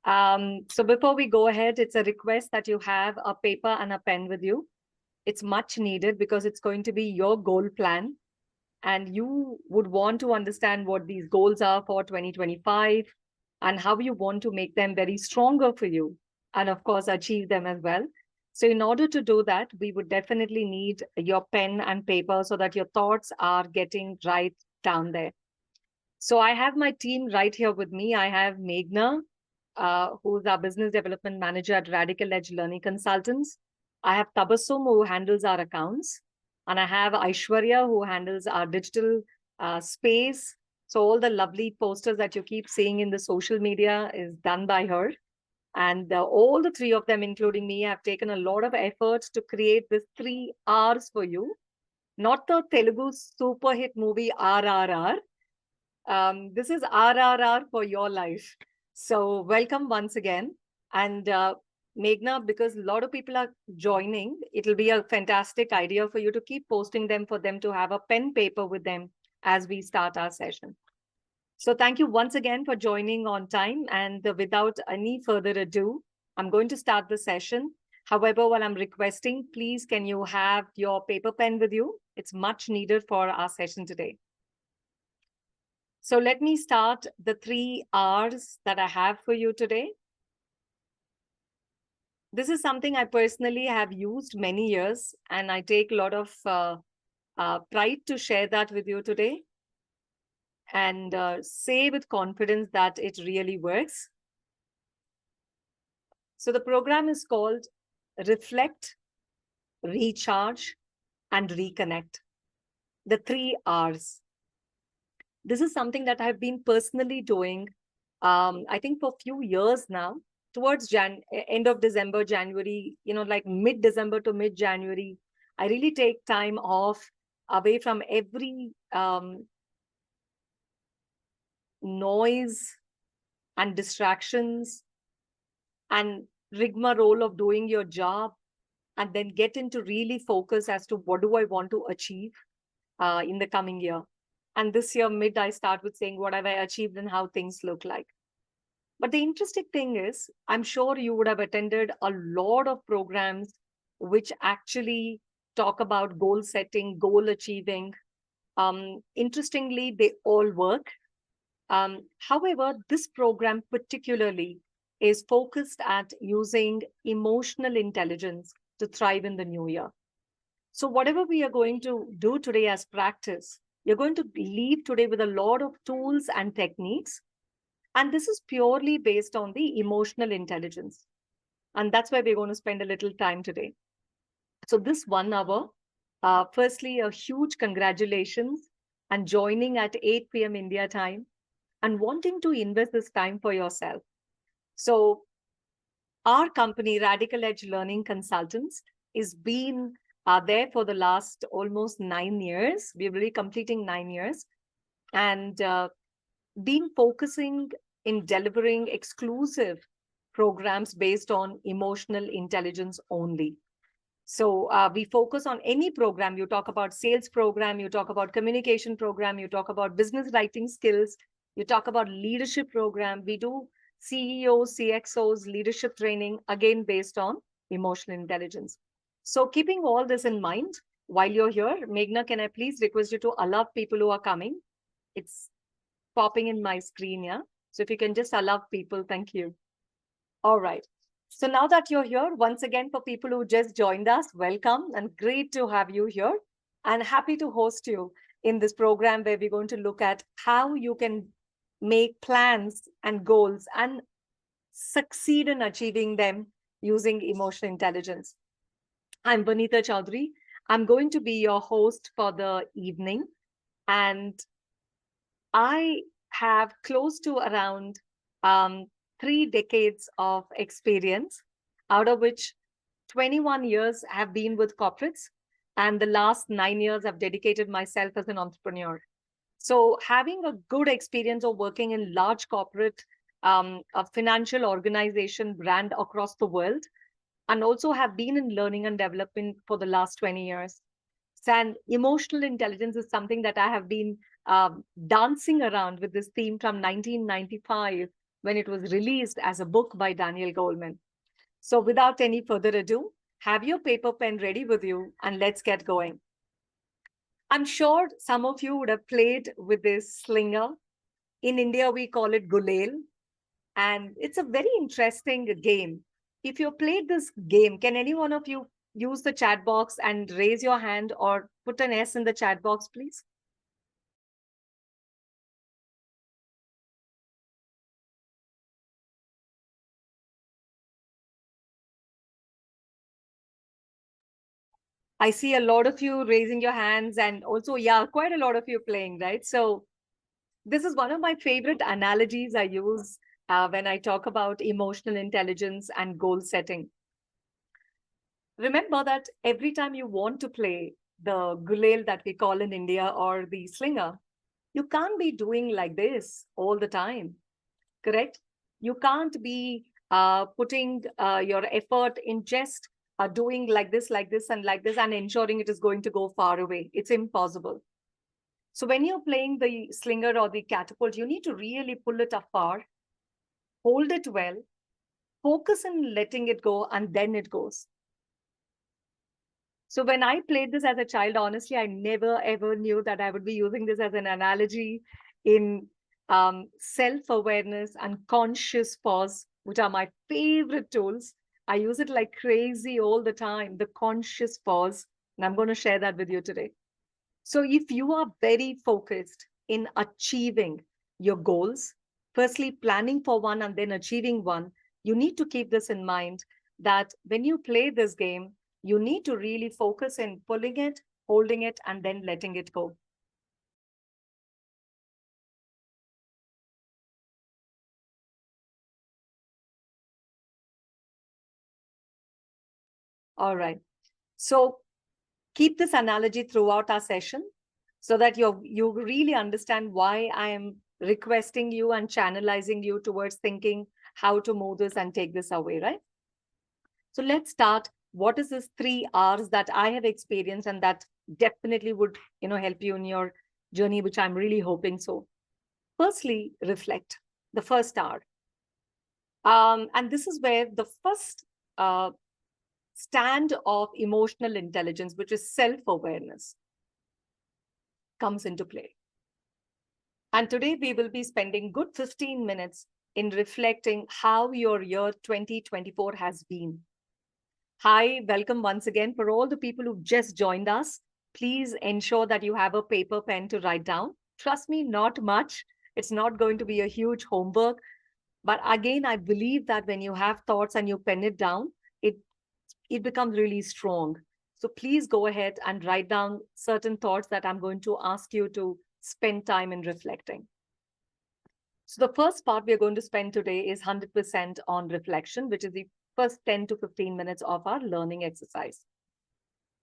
So before we go ahead, it's a request that you have a paper and a pen with you. It's much needed because it's going to be your goal plan. And you would want to understand what these goals are for 2025 and how you want to make them very stronger for you. And of course, achieve them as well. So in order to do that, we would definitely need your pen and paper so that your thoughts are getting right down there. So I have my team right here with me. I have Meghna, who's our business development manager at Radical Edge Learning Consultants. I have Tabassum, who handles our accounts. And I have Aishwarya, who handles our digital space. So all the lovely posters that you keep seeing in the social media is done by her. And all the three of them, including me, have taken a lot of efforts to create this 3 R's for you. Not the Telugu super hit movie RRR. This is RRR for your life. So welcome once again. And Meghna, because a lot of people are joining, it'll be a fantastic idea for you to keep posting them for them to have a pen paper with them as we start our session. So thank you once again for joining on time. And without any further ado, I'm going to start the session. However, while I'm requesting, please, can you have your paper pen with you? It's much needed for our session today. So let me start the 3 R's that I have for you today. This is something I personally have used many years, and I take a lot of pride to share that with you today and say with confidence that it really works. So the program is called Reflect, Recharge, and Reconnect. The 3 R's. This is something that I've been personally doing, I think for a few years now, towards end of December, January, like mid-December to mid-January, I really take time off away from every noise and distractions and rigmarole of doing your job, and then get into really focus as to what do I want to achieve in the coming year. And this year, mid, I start with saying what have I achieved and how things look like. But the interesting thing is, I'm sure you would have attended a lot of programs which actually talk about goal setting, goal achieving. Interestingly, they all work. However, this program particularly is focused at using emotional intelligence to thrive in the new year. So whatever we are going to do today as practice, you're going to leave today with a lot of tools and techniques. And this is purely based on the emotional intelligence. And that's why we're going to spend a little time today. So this 1 hour, firstly, a huge congratulations and joining at 8 p.m. India time and wanting to invest this time for yourself. So our company, Radical Edge Learning Consultants, is been there for the last almost 9 years. We're really completing 9 years and been focusing in delivering exclusive programs based on emotional intelligence only. So we focus on any program. You talk about sales program, you talk about communication program, you talk about business writing skills, you talk about leadership program. We do CEOs, CXOs, leadership training, again, based on emotional intelligence. So keeping all this in mind, while you're here, Meghna, can I please request you to allow people who are coming? It's popping in my screen, yeah? So if you can just allow people, thank you. All right. So now that you're here, once again, for people who just joined us, welcome and great to have you here and happy to host you in this program where we're going to look at how you can make plans and goals and succeed in achieving them using emotional intelligence. I'm Vanita Chaudhary. I'm going to be your host for the evening, and I have close to around 3 decades of experience, out of which 21 years have been with corporates, and the last 9 years I've dedicated myself as an entrepreneur. So having a good experience of working in large corporate, a financial organization brand across the world, and also have been in learning and development for the last 20 years. And emotional intelligence is something that I have been dancing around with this theme from 1995 when it was released as a book by Daniel Goleman. So without any further ado, have your paper pen ready with you and let's get going. I'm sure some of you would have played with this slinger. In India, we call it gulail, and it's a very interesting game. If you played this game, can any one of you use the chat box and raise your hand or put an S in the chat box, please? I see a lot of you raising your hands, and also, yeah, quite a lot of you playing, right? So this is one of my favorite analogies I use when I talk about emotional intelligence and goal setting. Remember that every time you want to play the gulail that we call in India or the slinger, you can't be doing like this all the time, correct? You can't be putting your effort in just doing like this, and like this, and ensuring it is going to go far away. It's impossible. So when you're playing the slinger or the catapult, you need to really pull it afar, hold it well, focus on letting it go, and then it goes. So when I played this as a child, honestly, I never ever knew that I would be using this as an analogy in self-awareness and conscious pause, which are my favorite tools. I use it like crazy all the time, the conscious pause. And I'm going to share that with you today. So if you are very focused in achieving your goals, firstly planning for one and then achieving one, you need to keep this in mind that when you play this game, you need to really focus in pulling it, holding it, and then letting it go. All right. So keep this analogy throughout our session so that you really understand why I am requesting you and channelizing you towards thinking how to move this and take this away, right? So let's start. What is this 3 R's that I have experienced and that definitely would, help you in your journey, which I'm really hoping so. Firstly, reflect, the first R. And this is where the first uh, stand of emotional intelligence, which is self-awareness, comes into play. And today we will be spending good 15 minutes in reflecting how your year 2024 has been. Hi, welcome once again. For all the people who've just joined us, please ensure that you have a paper pen to write down. Trust me, not much. It's not going to be a huge homework. But again, I believe that when you have thoughts and you pen it down, it becomes really strong. So please go ahead and write down certain thoughts that I'm going to ask you to spend time in reflecting. So the first part we're going to spend today is 100% on reflection, which is the first 10 to 15 minutes of our learning exercise.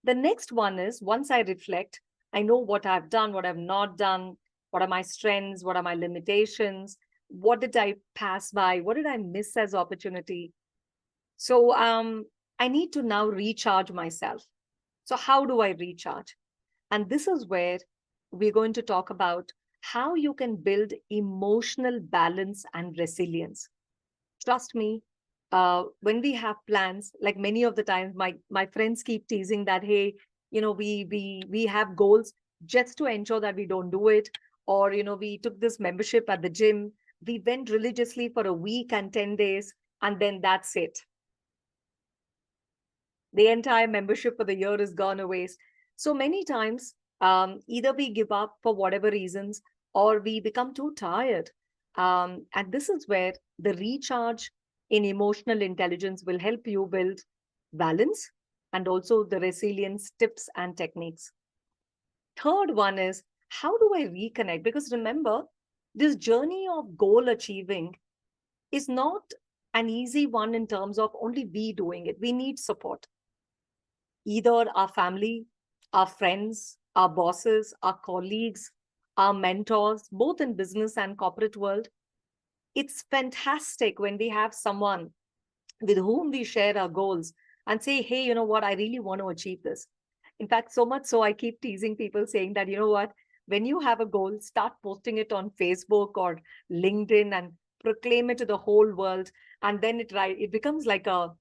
The next one is once I reflect, I know what I've done, what I've not done, what are my strengths, what are my limitations, what did I pass by, what did I miss as opportunity. So I need to now recharge myself. So how do I recharge? And this is where we're going to talk about how you can build emotional balance and resilience. Trust me, when we have plans, like many of the times, my friends keep teasing that, hey, we have goals just to ensure that we don't do it, or we took this membership at the gym, we went religiously for a week and 10 days, and then that's it. The entire membership for the year is gone a waste. So many times, either we give up for whatever reasons, or we become too tired. And this is where the recharge in emotional intelligence will help you build balance and also the resilience tips and techniques. Third one is, how do I reconnect? Because remember, this journey of goal achieving is not an easy one in terms of only we doing it. We need support. Either our family, our friends, our bosses, our colleagues, our mentors, both in business and corporate world. It's fantastic when we have someone with whom we share our goals and say, hey, you know what, I really want to achieve this. In fact, so much so I keep teasing people saying that, you know what, when you have a goal, start posting it on Facebook or LinkedIn and proclaim it to the whole world, and then it becomes like a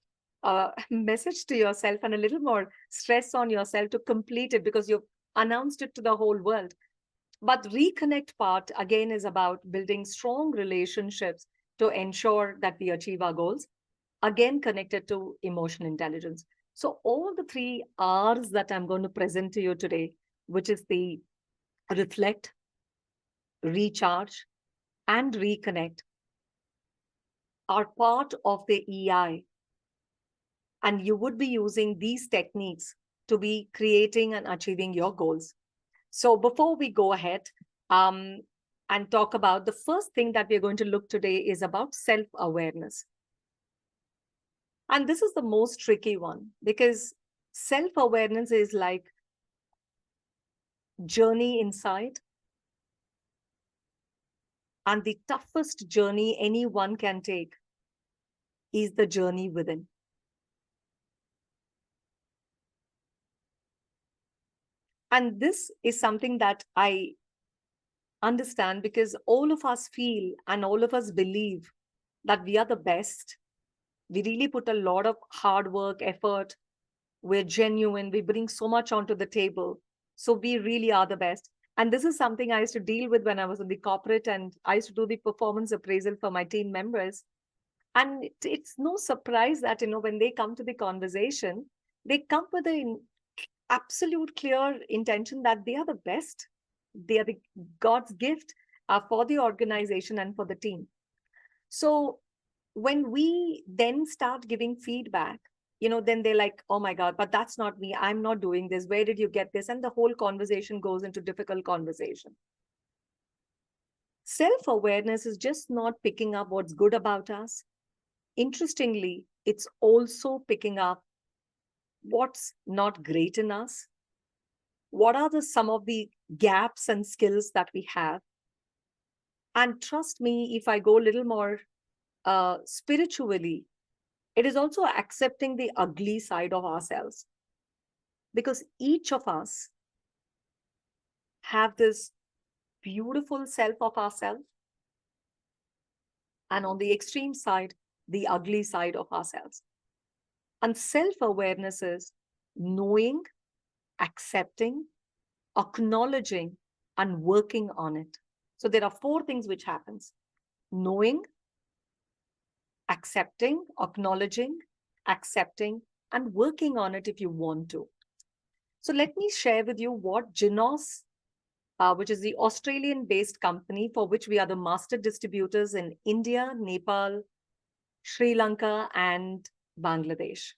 message to yourself and a little more stress on yourself to complete it because you've announced it to the whole world. But reconnect part again is about building strong relationships to ensure that we achieve our goals, again connected to emotion intelligence. So all the three R's that I'm going to present to you today, which is the reflect, recharge, and reconnect, are part of the EI. And you would be using these techniques to be creating and achieving your goals. So before we go ahead and talk about the first thing that we're going to look today is about self-awareness. And this is the most tricky one because self-awareness is like journey inside, and the toughest journey anyone can take is the journey within. And this is something that I understand because all of us feel and all of us believe that we are the best. We really put a lot of hard work, effort. We're genuine. We bring so much onto the table. So we really are the best. And this is something I used to deal with when I was in the corporate, and I used to do the performance appraisal for my team members. And it's no surprise that, when they come to the conversation, they come with an absolute clear intention that they are the best. They are the God's gift for the organization and for the team. So when we then start giving feedback, then they're like, oh my God, but that's not me. I'm not doing this. Where did you get this? And the whole conversation goes into difficult conversation. Self-awareness is just not picking up what's good about us. Interestingly, it's also picking up what's not great in us. What are some of the gaps and skills that we have? And trust me, if I go a little more spiritually, it is also accepting the ugly side of ourselves, because each of us have this beautiful self of ourselves, and on the extreme side, the ugly side of ourselves. And self-awareness is knowing, accepting, acknowledging, and working on it. So there are four things which happens: knowing, accepting, acknowledging, accepting, and working on it if you want to. So let me share with you what Genos, which is the Australian-based company for which we are the master distributors in India, Nepal, Sri Lanka, and Bangladesh.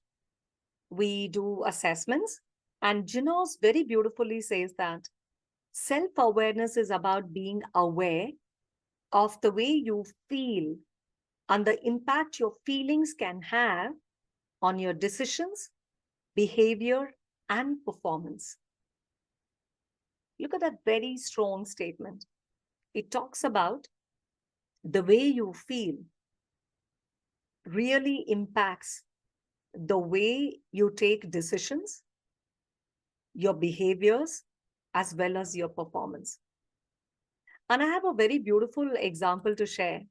We do assessments, and Genos very beautifully says that self-awareness is about being aware of the way you feel and the impact your feelings can have on your decisions, behavior, and performance. Look at that very strong statement. It talks about the way you feel really impacts the way you take decisions, your behaviors, as well as your performance. And I have a very beautiful example to share.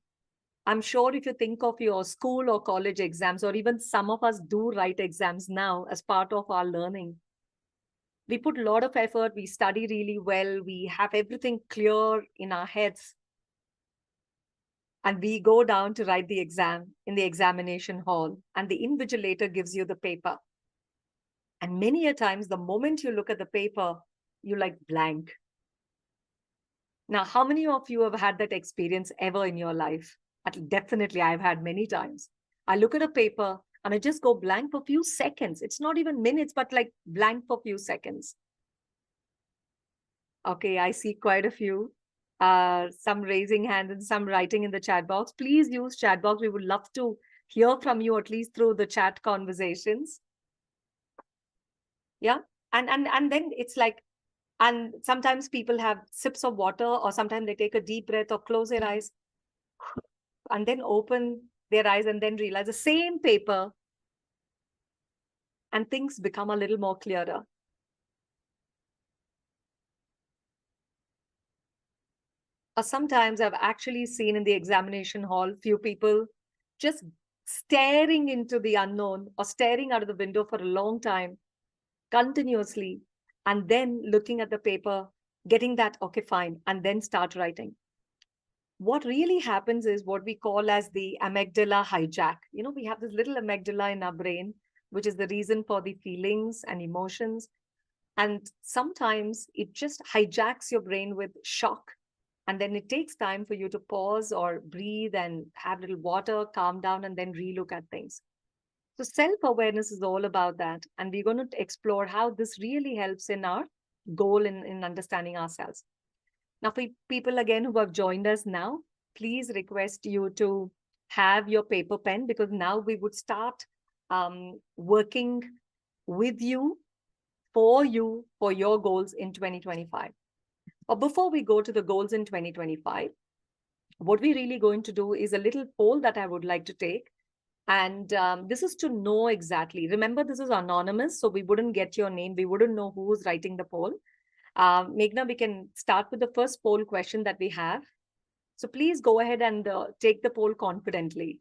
I'm sure if you think of your school or college exams, or even some of us do write exams now as part of our learning, we put a lot of effort, we study really well, we have everything clear in our heads. And we go down to write the exam in the examination hall, and the invigilator gives you the paper. And many a times, the moment you look at the paper, you like blank. Now, how many of you have had that experience ever in your life? Definitely, I've had many times. I look at a paper and I just go blank for a few seconds. It's not even minutes, but like blank for a few seconds. Okay, I see quite a few. Some raising hands and some writing in the chat box. Please use chat box. We would love to hear from you, at least through the chat conversations. Yeah. And then it's like, and sometimes people have sips of water, or sometimes they take a deep breath or close their eyes and then open their eyes and then realize the same paper, and things become a little more clearer. Sometimes I've actually seen in the examination hall few people just staring into the unknown or staring out of the window for a long time, continuously, and then looking at the paper, getting that, okay, fine, and then start writing. What really happens is what we call as the amygdala hijack. We have this little amygdala in our brain, which is the reason for the feelings and emotions. And sometimes it just hijacks your brain with shock. And then it takes time for you to pause or breathe and have a little water, calm down, and then relook at things. So self-awareness is all about that. And we're going to explore how this really helps in our goal in understanding ourselves. Now, for people again who have joined us now, please request you to have your paper pen, because now we would start working with you, for your goals in 2025. But before we go to the goals in 2025, what we're really going to do is a little poll that I would like to take. And this is to know exactly. Remember, this is anonymous, so we wouldn't get your name. We wouldn't know who's writing the poll. Meghna, we can start with the first poll question that we have. So please go ahead and take the poll confidently.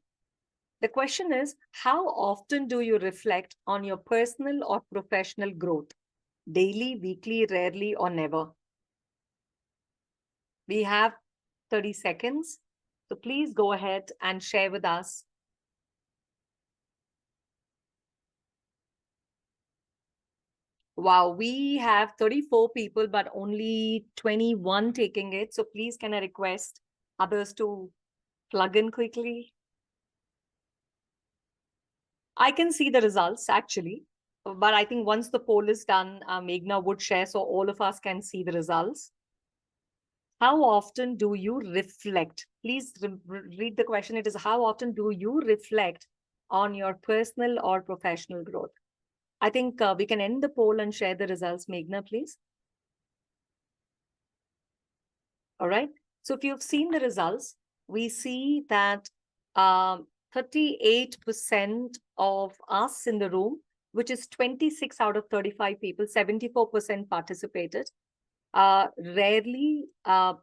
The question is, how often do you reflect on your personal or professional growth? Daily, weekly, rarely, or never? We have 30 seconds. So please go ahead and share with us. Wow, we have 34 people, but only 21 taking it. So please, can I request others to plug in quickly? I can see the results actually, but I think once the poll is done, Meghna would share so all of us can see the results. How often do you reflect? Please read the question. It is, how often do you reflect on your personal or professional growth? I think we can end the poll and share the results. Meghna, please. All right. So if you've seen the results, we see that 38% of us in the room, which is 26 out of 35 people, 74% participated. Rarely,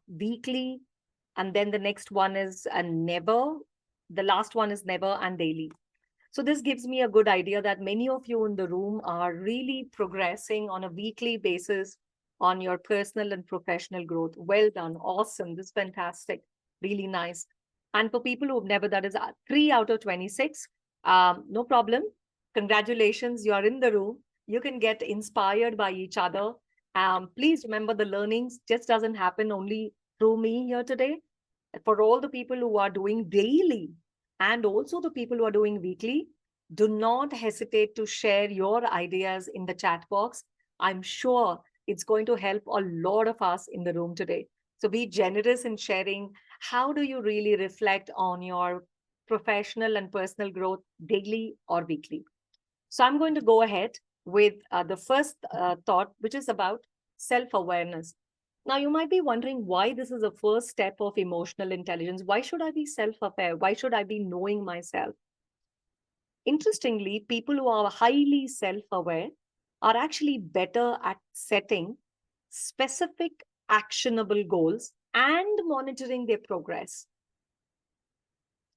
weekly, and then the next one is never. The last one is never and daily. So this gives me a good idea that many of you in the room are really progressing on a weekly basis on your personal and professional growth. Well done. Awesome. This is fantastic. Really nice. And for people who've never, that is 3 out of 26. No problem. Congratulations. You're in the room. You can get inspired by each other. Please remember, the learnings just doesn't happen only through me here today. For all the people who are doing daily and also the people who are doing weekly, do not hesitate to share your ideas in the chat box. I'm sure it's going to help a lot of us in the room today. So be generous in sharing. How do you really reflect on your professional and personal growth daily or weekly? So I'm going to go ahead with the first thought, which is about self-awareness. Now, you might be wondering why this is the first step of emotional intelligence. Why should I be self-aware? Why should I be knowing myself? Interestingly, people who are highly self-aware are actually better at setting specific actionable goals and monitoring their progress.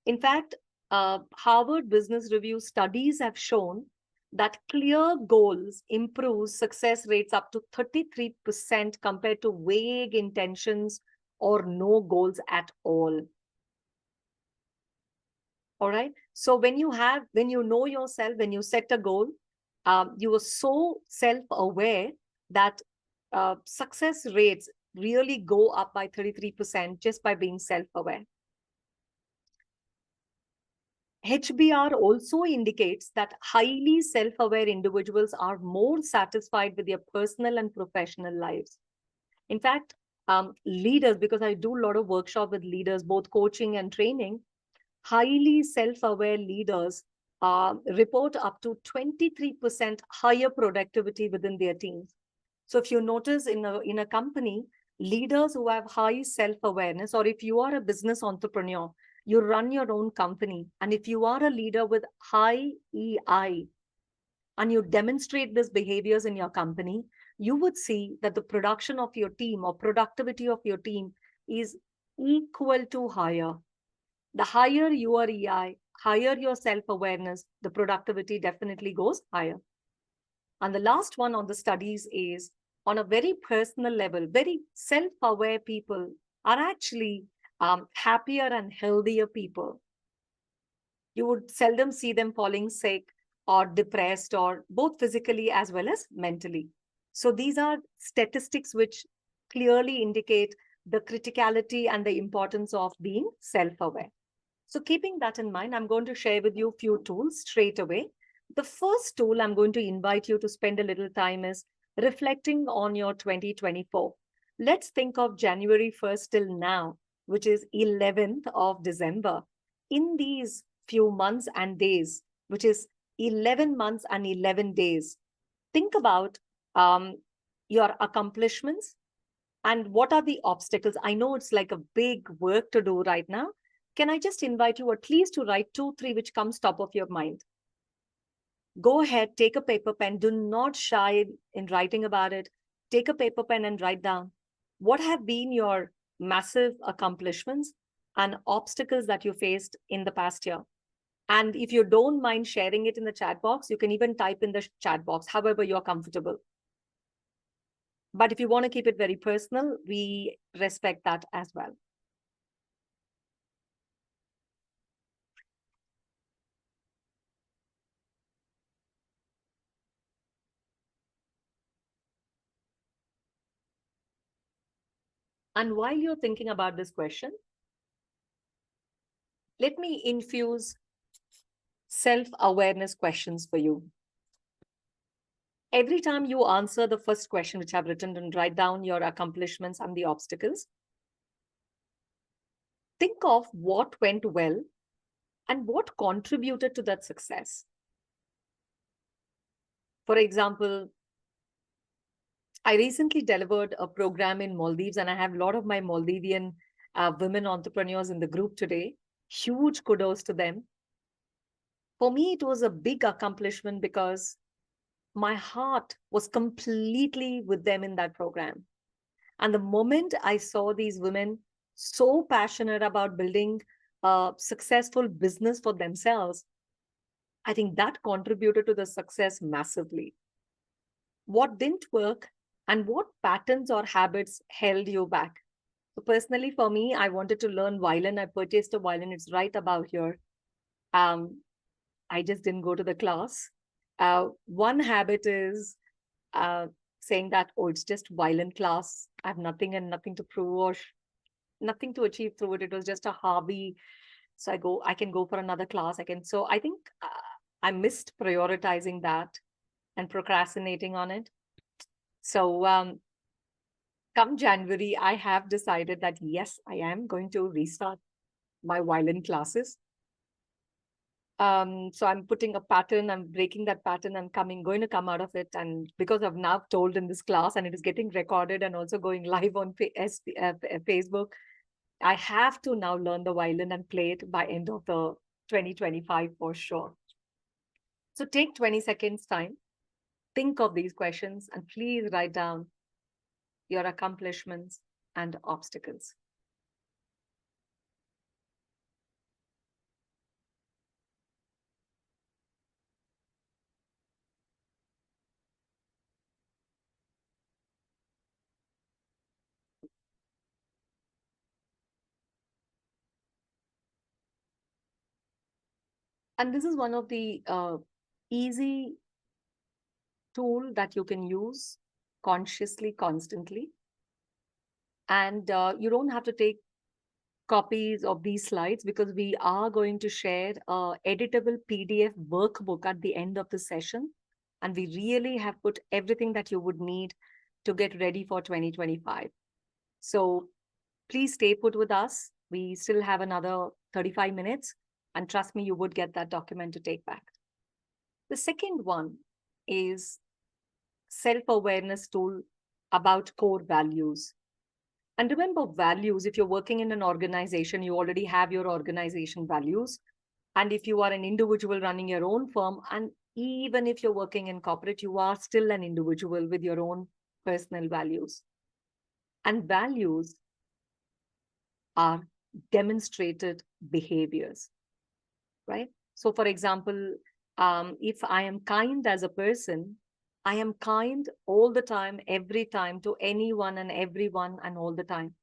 In fact, Harvard Business Review studies have shown that clear goals improve success rates up to 33% compared to vague intentions or no goals at all. All right. So when you know yourself, when you set a goal, you are so self-aware that success rates really go up by 33% just by being self-aware. HBR also indicates that highly self-aware individuals are more satisfied with their personal and professional lives. In fact, leaders, because I do a lot of workshop with leaders, both coaching and training, highly self-aware leaders report up to 23% higher productivity within their teams. So if you notice in a company, leaders who have high self-awareness, or if you are a business entrepreneur, you run your own company, and if you are a leader with high EI and you demonstrate these behaviors in your company, you would see that the production of your team or productivity of your team is equal to higher. The higher your EI, higher your self awareness, the productivity definitely goes higher. And the last one on the studies is on a very personal level, very self aware people are actually happier and healthier people. You would seldom see them falling sick or depressed, or both physically as well as mentally. So these are statistics which clearly indicate the criticality and the importance of being self aware. So keeping that in mind, I'm going to share with you a few tools straight away. The first tool I'm going to invite you to spend a little time is reflecting on your 2024. Let's think of January 1st till now, which is 11th of December. In these few months and days, which is 11 months and 11 days, think about um, your accomplishments and what are the obstacles. I know it's like a big work to do right now. Can I just invite you at least to write two, three, which comes top of your mind? Go ahead, take a paper pen. Do not shy in writing about it. Take a paper pen and write down what have been your massive accomplishments and obstacles that you faced in the past year. And if you don't mind sharing it in the chat box, you can even type in the chat box, however you're comfortable. But if you want to keep it very personal, we respect that as well. And while you're thinking about this question, let me infuse self-awareness questions for you. Every time you answer the first question, which I've written, and write down your accomplishments and the obstacles, think of what went well and what contributed to that success. For example, I recently delivered a program in Maldives, and I have a lot of my Maldivian women entrepreneurs in the group today. Huge kudos to them. For me, it was a big accomplishment because my heart was completely with them in that program. And the moment I saw these women so passionate about building a successful business for themselves, I think that contributed to the success massively. What didn't work and what patterns or habits held you back? So personally, for me, I wanted to learn violin. I purchased a violin. It's right about here. Um, I just didn't go to the class. One habit is uh, saying that, oh, it's just violin class. I have nothing and nothing to prove or nothing to achieve through it. It was just a hobby. So I can go for another class. So I think I missed prioritizing that and procrastinating on it. So come January, I have decided that yes, I am going to restart my violin classes. So I'm putting a pattern, I'm breaking that pattern and going to come out of it. And because I've now told in this class and it is getting recorded and also going live on Facebook, I have to now learn the violin and play it by end of the 2025 for sure. So take 20 seconds time, think of these questions and please write down your accomplishments and obstacles. And this is one of the easy tool that you can use consciously, constantly. And you don't have to take copies of these slides because we are going to share a editable PDF workbook at the end of the session. And we really have put everything that you would need to get ready for 2025. So please stay put with us. We still have another 35 minutes. And trust me, you would get that document to take back. The second one is self-awareness tool about core values. And remember, values, if you're working in an organization, you already have your organization values. And if you are an individual running your own firm, and even if you're working in corporate, you are still an individual with your own personal values. And values are demonstrated behaviors, right? So, for example, if I am kind as a person, I am kind all the time, every time, to anyone and everyone and all the time.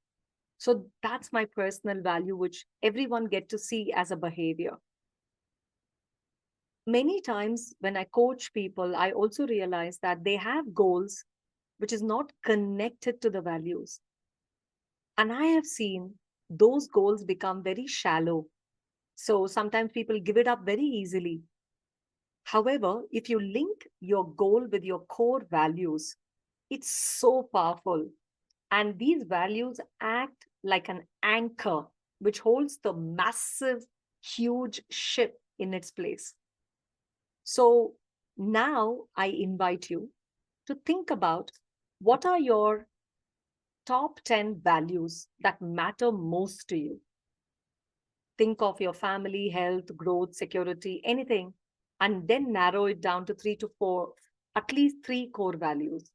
So that's my personal value, which everyone get to see as a behavior. Many times when I coach people, I also realize that they have goals which is not connected to the values. And I have seen those goals become very shallow. So sometimes people give it up very easily. However, if you link your goal with your core values, it's so powerful. And these values act like an anchor which holds the massive, huge ship in its place. So now I invite you to think about what are your top 10 values that matter most to you. Think of your family, health, growth, security, anything, and then narrow it down to 3 to 4, at least 3 core values.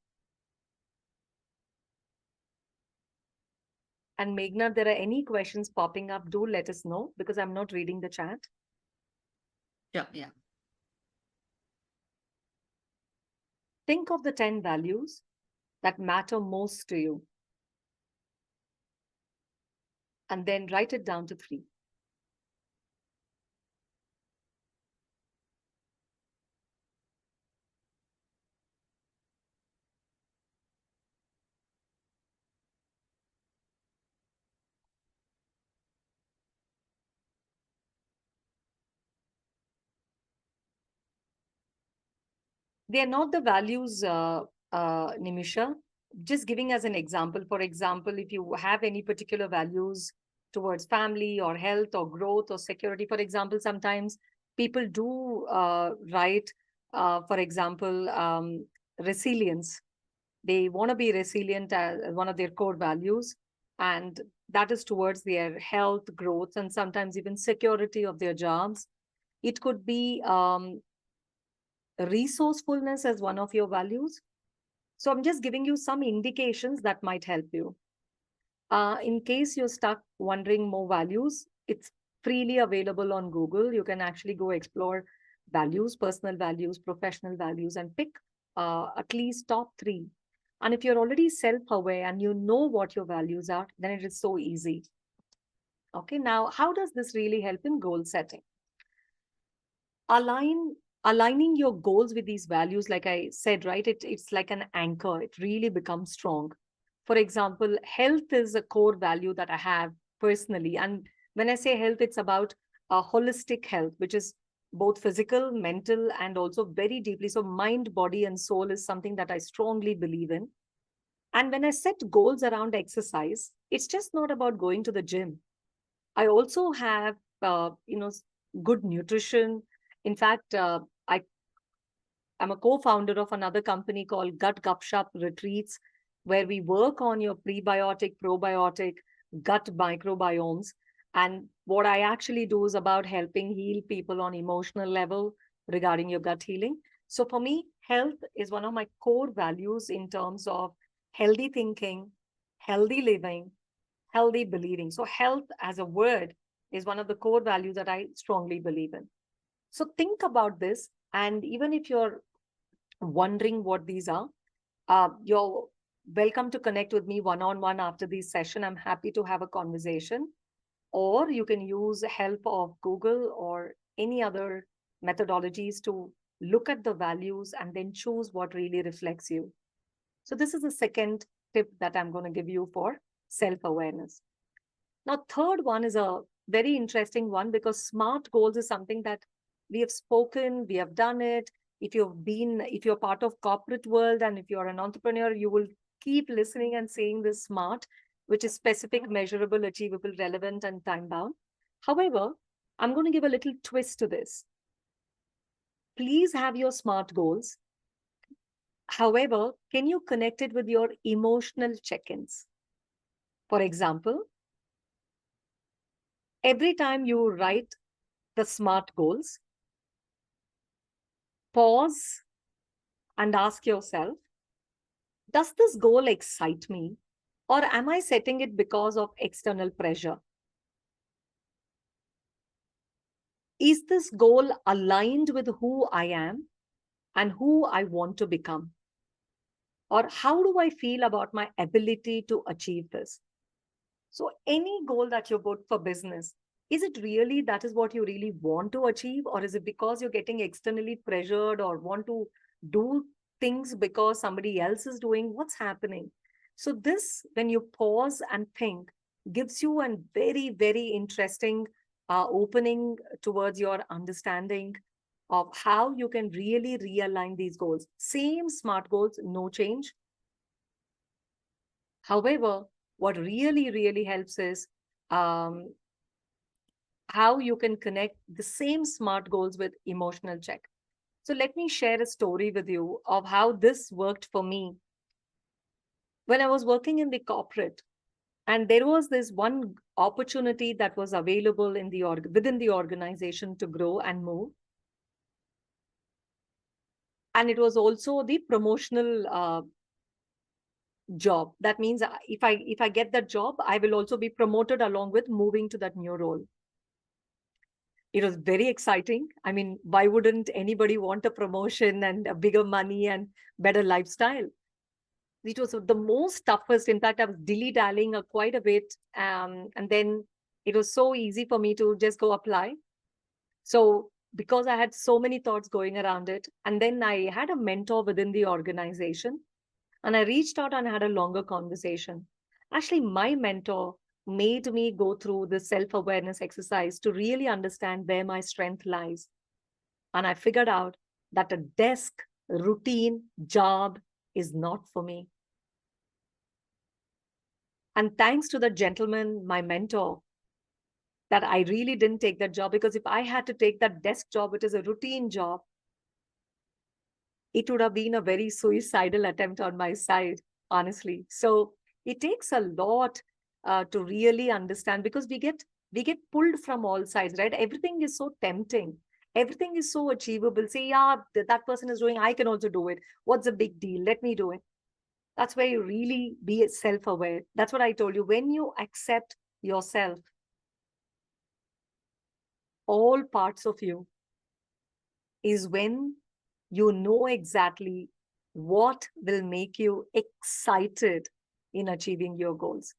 And Meghna, there are any questions popping up, do let us know because I'm not reading the chat. Yeah. Think of the 10 values that matter most to you and then write it down to 3. They are not the values, Nimisha. Just giving as an example. For example, if you have any particular values towards family or health or growth or security, for example, sometimes people do write, for example, resilience. They want to be resilient as one of their core values, and that is towards their health, growth, and sometimes even security of their jobs. It could be resourcefulness as one of your values. So I'm just giving you some indications that might help you. In case you're stuck wondering more values, it's freely available on Google. You can actually go explore values, personal values, professional values, and pick at least top 3. And if you're already self aware and you know what your values are, then it is so easy. Okay, now how does this really help in goal setting? Align Aligning your goals with these values, like I said, right, it's like an anchor. It really becomes strong. For example, health is a core value that I have personally, and when I say health, it's about a holistic health, which is both physical, mental, and also very deeply so mind, body, and soul is something that I strongly believe in. And when I set goals around exercise, it's just not about going to the gym. I also have, good nutrition. In fact, I'm a co-founder of another company called Gut Gupshup Retreats, where we work on your prebiotic, probiotic, gut microbiomes. And what I actually do is about helping heal people on emotional level regarding your gut healing. So for me, health is one of my core values in terms of healthy thinking, healthy living, healthy believing. So health as a word is one of the core values that I strongly believe in. So think about this. And even if you're wondering what these are, you're welcome to connect with me one on one after this session. I'm happy to have a conversation. Or you can use help of Google or any other methodologies to look at the values and then choose what really reflects you. So this is the second tip that I'm going to give you for self-awareness. Now, third one is a very interesting one because SMART goals is something that we have spoken, we have done it. If you're part of corporate world and if you're an entrepreneur, you will keep listening and saying this SMART, which is specific, measurable, achievable, relevant, and time bound. However, I'm going to give a little twist to this. Please have your SMART goals. However, can you connect it with your emotional check-ins? For example, every time you write the SMART goals, pause and ask yourself, does this goal excite me? Or am I setting it because of external pressure? Is this goal aligned with who I am and who I want to become? Or how do I feel about my ability to achieve this? So, any goal that you put for business, is it really that is what you really want to achieve? Or is it because you're getting externally pressured or want to do things because somebody else is doing? What's happening? So, this, when you pause and think, gives you a very, very interesting opening towards your understanding of how you can really realign these goals. Same SMART goals, no change. However, what really, really helps is um, how you can connect the same SMART goals with emotional check. So let me share a story with you of how this worked for me when I was working in the corporate. And there was this one opportunity that was available in the within the organization to grow and move. And it was also the promotional job. That means if I get that job, I will also be promoted along with moving to that new role. It was very exciting. I mean, why wouldn't anybody want a promotion and a bigger money and better lifestyle? It was the most toughest. In fact, I was dilly-dallying quite a bit. And then it was so easy for me to just go apply. So because I had so many thoughts going around it, and then I had a mentor within the organization, and I reached out and had a longer conversation. Actually, my mentor made me go through the self awareness exercise to really understand where my strength lies. And I figured out that a desk routine job is not for me. And thanks to the gentleman, my mentor, that I really didn't take that job, because if I had to take that desk job, it is a routine job, it would have been a very suicidal attempt on my side, honestly. So it takes a lot to really understand, because we get pulled from all sides, right? Everything is so tempting. Everything is so achievable. Say, yeah, that person is doing, I can also do it. What's the big deal? Let me do it. That's where you really be self-aware. That's what I told you. When you accept yourself, all parts of you, is when you know exactly what will make you excited in achieving your goals.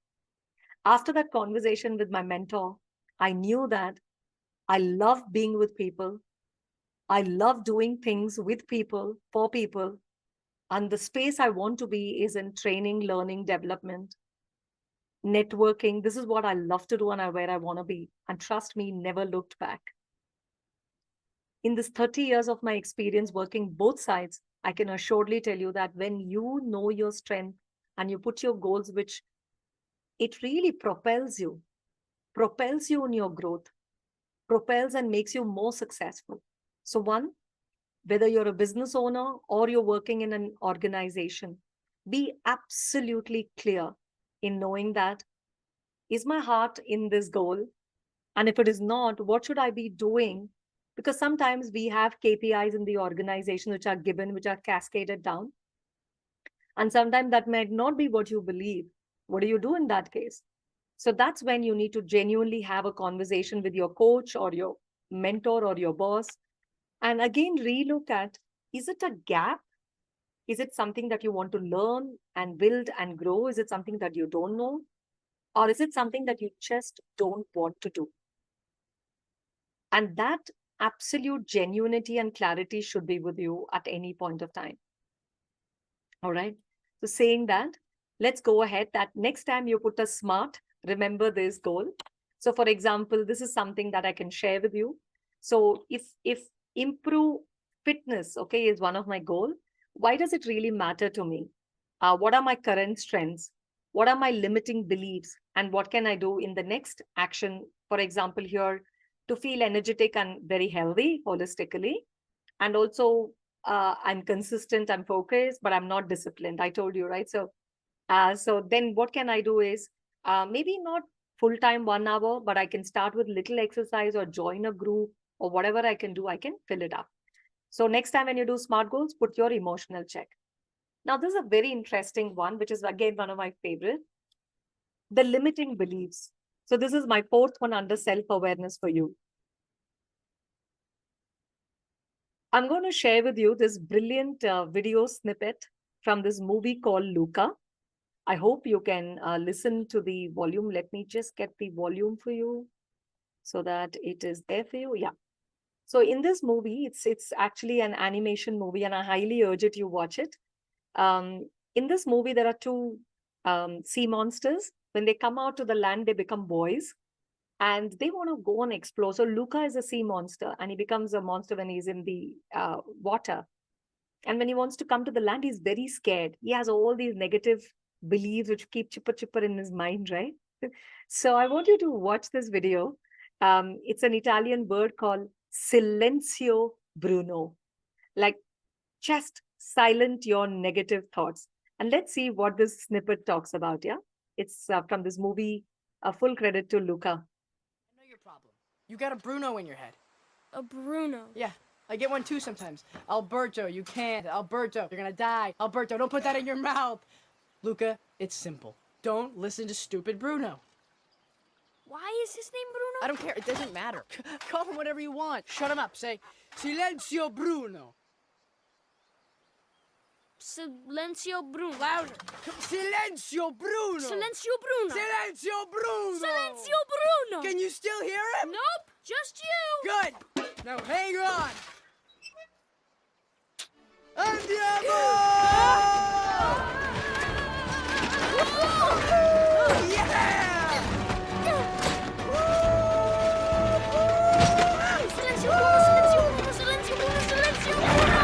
After that conversation with my mentor, I knew that I love being with people. I love doing things with people, for people. And the space I want to be is in training, learning, development, networking. This is what I love to do and where I want to be. And trust me, never looked back. In this 30 years of my experience working both sides, I can assuredly tell you that when you know your strength and you put your goals, which it really propels you in your growth, propels and makes you more successful. So one, whether you're a business owner or you're working in an organization, be absolutely clear in knowing that, is my heart in this goal? And if it is not, what should I be doing? Because sometimes we have KPIs in the organization which are given, which are cascaded down. And sometimes that might not be what you believe. What do you do in that case? So that's when you need to genuinely have a conversation with your coach or your mentor or your boss. And again, relook at, is it a gap? Is it something that you want to learn and build and grow? Is it something that you don't know? Or is it something that you just don't want to do? And that absolute genuinity and clarity should be with you at any point of time. All right. So saying that, let's go ahead. That next time you put a SMART, remember this goal. So for example, this is something that I can share with you. So if improve fitness, okay, is one of my goal, why does it really matter to me? What are my current strengths? What are my limiting beliefs? And what can I do in the next action? For example, here, to feel energetic and very healthy holistically. And also, I'm consistent, I'm focused, but I'm not disciplined. I told you, right? So then what can I do is maybe not full time 1 hour, but I can start with little exercise or join a group or whatever I can do, I can fill it up. So next time when you do SMART goals, put your emotional check. Now, this is a very interesting one, which is again one of my favorite, the limiting beliefs. So this is my fourth one under self-awareness for you. I'm going to share with you this brilliant video snippet from this movie called Luca. I hope you can listen to the volume. Let me just get the volume for you so that it is there for you. Yeah. So in this movie, it's actually an animation movie, and I highly urge it you watch it. In this movie, there are two sea monsters. When they come out to the land, they become boys, and they want to go and explore. So Luca is a sea monster, and he becomes a monster when he's in the water. And when he wants to come to the land, he's very scared. He has all these negative beliefs which keep chipper chipper in his mind, right? So I want you to watch this video. It's an Italian word called Silenzio Bruno. Like, just silent your negative thoughts. And let's see what this snippet talks about. Yeah. It's from this movie. Full credit to Luca. I know your problem. You got a Bruno in your head. A Bruno. Yeah, I get one too sometimes. Alberto, you can't. Alberto, you're gonna die. Alberto, don't put that in your mouth. Luca, it's simple. Don't listen to stupid Bruno. Why is his name Bruno? I don't care. It doesn't matter. Call him whatever you want. Shut him up. Say, Silenzio Bruno. Silencio Bruno. Louder. Silenzio Bruno. Silencio Bruno. Silenzio Bruno. Silencio Bruno. Can you still hear him? Nope, just you. Good. Now hang on. Andiamo! Yeah! Silencio Bruno, Silencio Bruno, Silencio Bruno, Silencio Bruno.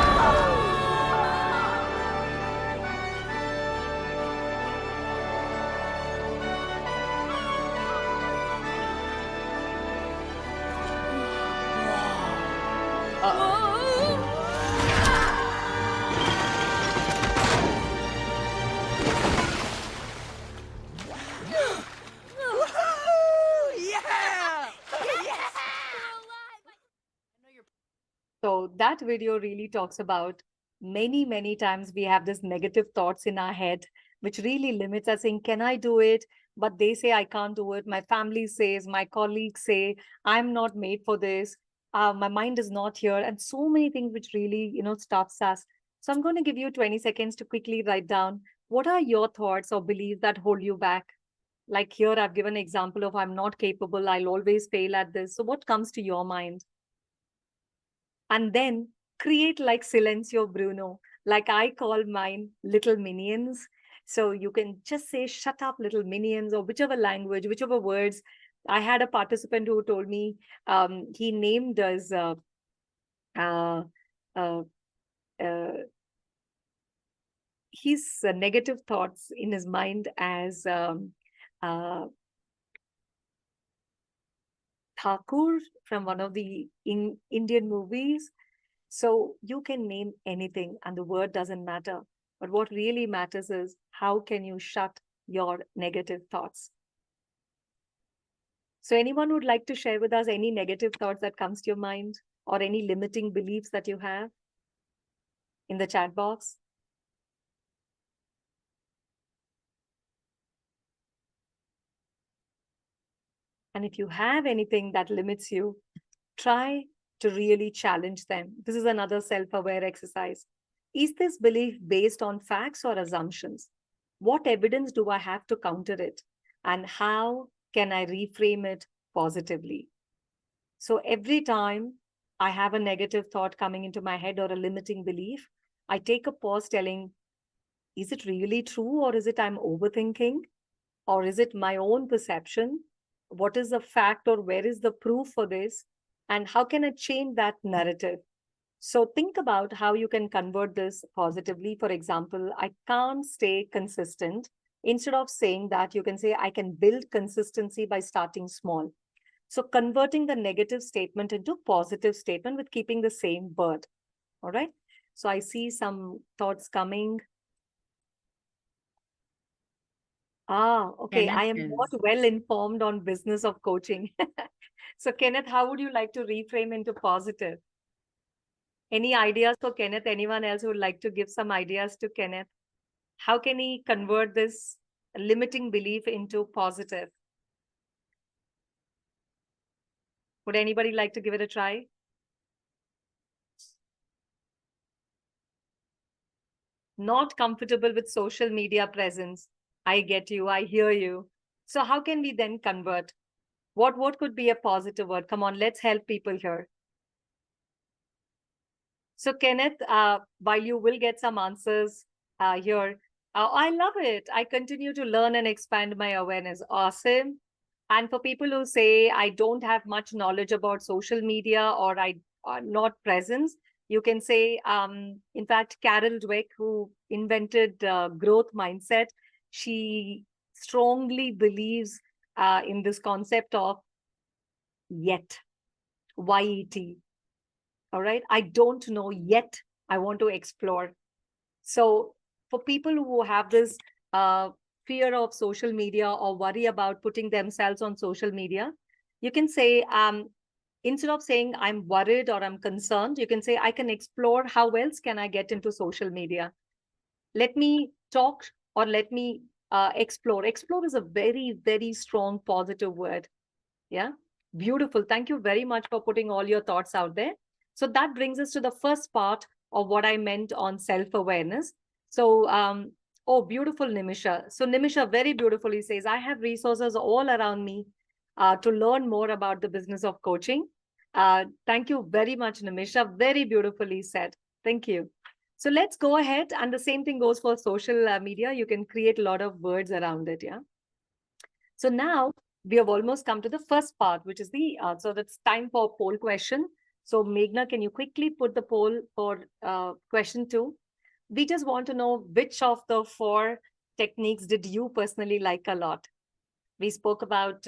So that video really talks about many times we have this negative thoughts in our head, which really limits us saying, can I do it? But they say, I can't do it. My family says, my colleagues say, I'm not made for this. My mind is not here. And so many things which really, stops us. So I'm going to give you 20 seconds to quickly write down, what are your thoughts or beliefs that hold you back? Like here, I've given an example of I'm not capable. I'll always fail at this. So what comes to your mind? And then create like Silencio Bruno, like I call mine little minions. So you can just say, shut up, little minions, or whichever language, whichever words. I had a participant who told me he named us uh, uh, his negative thoughts in his mind as Thakur from one of the Indian movies. So you can name anything and the word doesn't matter. But what really matters is how can you shut your negative thoughts? So anyone would like to share with us any negative thoughts that comes to your mind or any limiting beliefs that you have in the chat box? And if you have anything that limits you, try to really challenge them. This is another self-aware exercise. Is this belief based on facts or assumptions? What evidence do I have to counter it? And how can I reframe it positively? So every time I have a negative thought coming into my head or a limiting belief, I take a pause telling, is it really true, or is it I'm overthinking? Or is it my own perception? What is the fact, or where is the proof for this? And how can I change that narrative? So think about how you can convert this positively. For example, I can't stay consistent. Instead of saying that, you can say, I can build consistency by starting small. So converting the negative statement into positive statement with keeping the same word. All right. So I see some thoughts coming. Okay. Kenneth I am is not well informed on business of coaching. So Kenneth, how would you like to reframe into positive? Any ideas for Kenneth? Anyone else who would like to give some ideas to Kenneth? How can he convert this limiting belief into positive? Would anybody like to give it a try? not comfortable with social media presence. I get you. I hear you. So how can we then convert? What could be a positive word? Come on, let's help people here. So Kenneth, while you will get some answers here, I love it. I continue to learn and expand my awareness. Awesome. And for people who say, I don't have much knowledge about social media or I are not present, you can say, in fact, Carol Dweck, who invented growth mindset, she strongly believes in this concept of yet, Y-E-T. All right. I don't know yet. I want to explore. So for people who have this fear of social media or worry about putting themselves on social media, you can say, instead of saying I'm worried or I'm concerned, you can say I can explore how else can I get into social media. Let me talk or let me explore. Explore is a very, very strong positive word. Yeah. Beautiful. Thank you very much for putting all your thoughts out there. So that brings us to the first part of what I meant on self-awareness. So, oh, beautiful, Nimisha. So Nimisha very beautifully says, I have resources all around me to learn more about the business of coaching. Thank you very much, Nimisha. Very beautifully said. Thank you. So let's go ahead. And the same thing goes for social media. You can create a lot of words around it. Yeah. So now we have almost come to the first part, which is so that's time for poll question. So Meghna, can you quickly put the poll for question 2? We just want to know which of the 4 techniques did you personally like a lot? We spoke about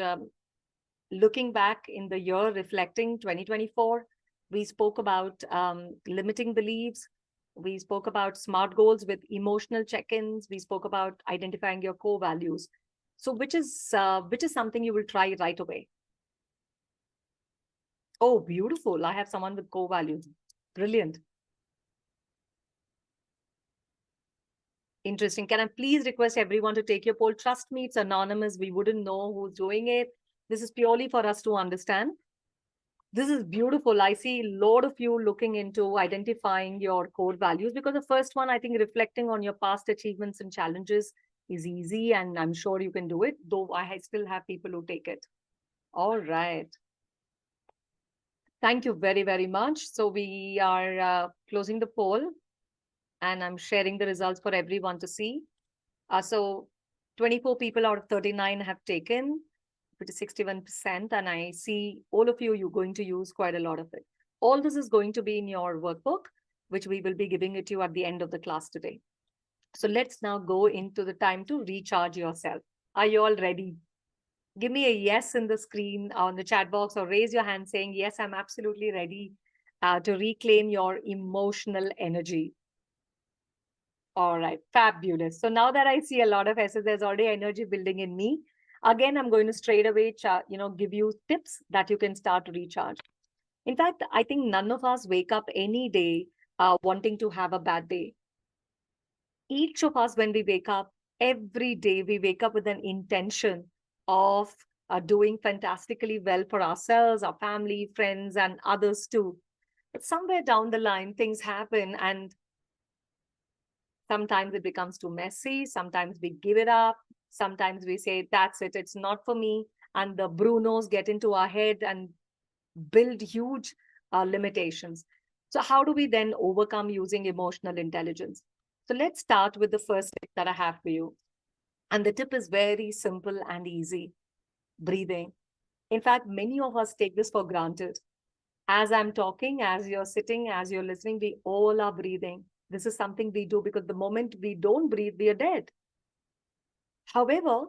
looking back in the year, reflecting 2024. We spoke about limiting beliefs. We spoke about SMART goals with emotional check-ins. We spoke about identifying your core values. So which is something you will try right away? Oh, beautiful. I have someone with core values. Brilliant. Interesting. Can I please request everyone to take your poll? Trust me, it's anonymous. We wouldn't know who's doing it. This is purely for us to understand. This is beautiful. I see a lot of you looking into identifying your core values because the first one, I think reflecting on your past achievements and challenges is easy and I'm sure you can do it, though I still have people who take it. All right. Thank you very, very much. So we are closing the poll and I'm sharing the results for everyone to see. So 24 people out of 39 have taken, which is 61%. And I see all of you, you're going to use quite a lot of it. All this is going to be in your workbook, which we will be giving it to you at the end of the class today. So let's now go into the time to recharge yourself. Are you all ready? Give me a yes in the screen on the chat box or raise your hand saying, yes, I'm absolutely ready to reclaim your emotional energy. All right, fabulous. So now that I see a lot of S's, there's already energy building in me. Again, I'm going to straight away, give you tips that you can start to recharge. In fact, I think none of us wake up any day wanting to have a bad day. Each of us, when we wake up, every day we wake up with an intention of doing fantastically well for ourselves, our family, friends, and others too. But somewhere down the line, things happen and sometimes it becomes too messy. Sometimes we give it up. Sometimes we say, that's it, it's not for me. And the Brunos get into our head and build huge limitations. So how do we then overcome using emotional intelligence? So let's start with the first tip that I have for you. And the tip is very simple and easy. Breathing. In fact, many of us take this for granted. As I'm talking, as you're sitting, as you're listening, we all are breathing. This is something we do because the moment we don't breathe, we are dead. However,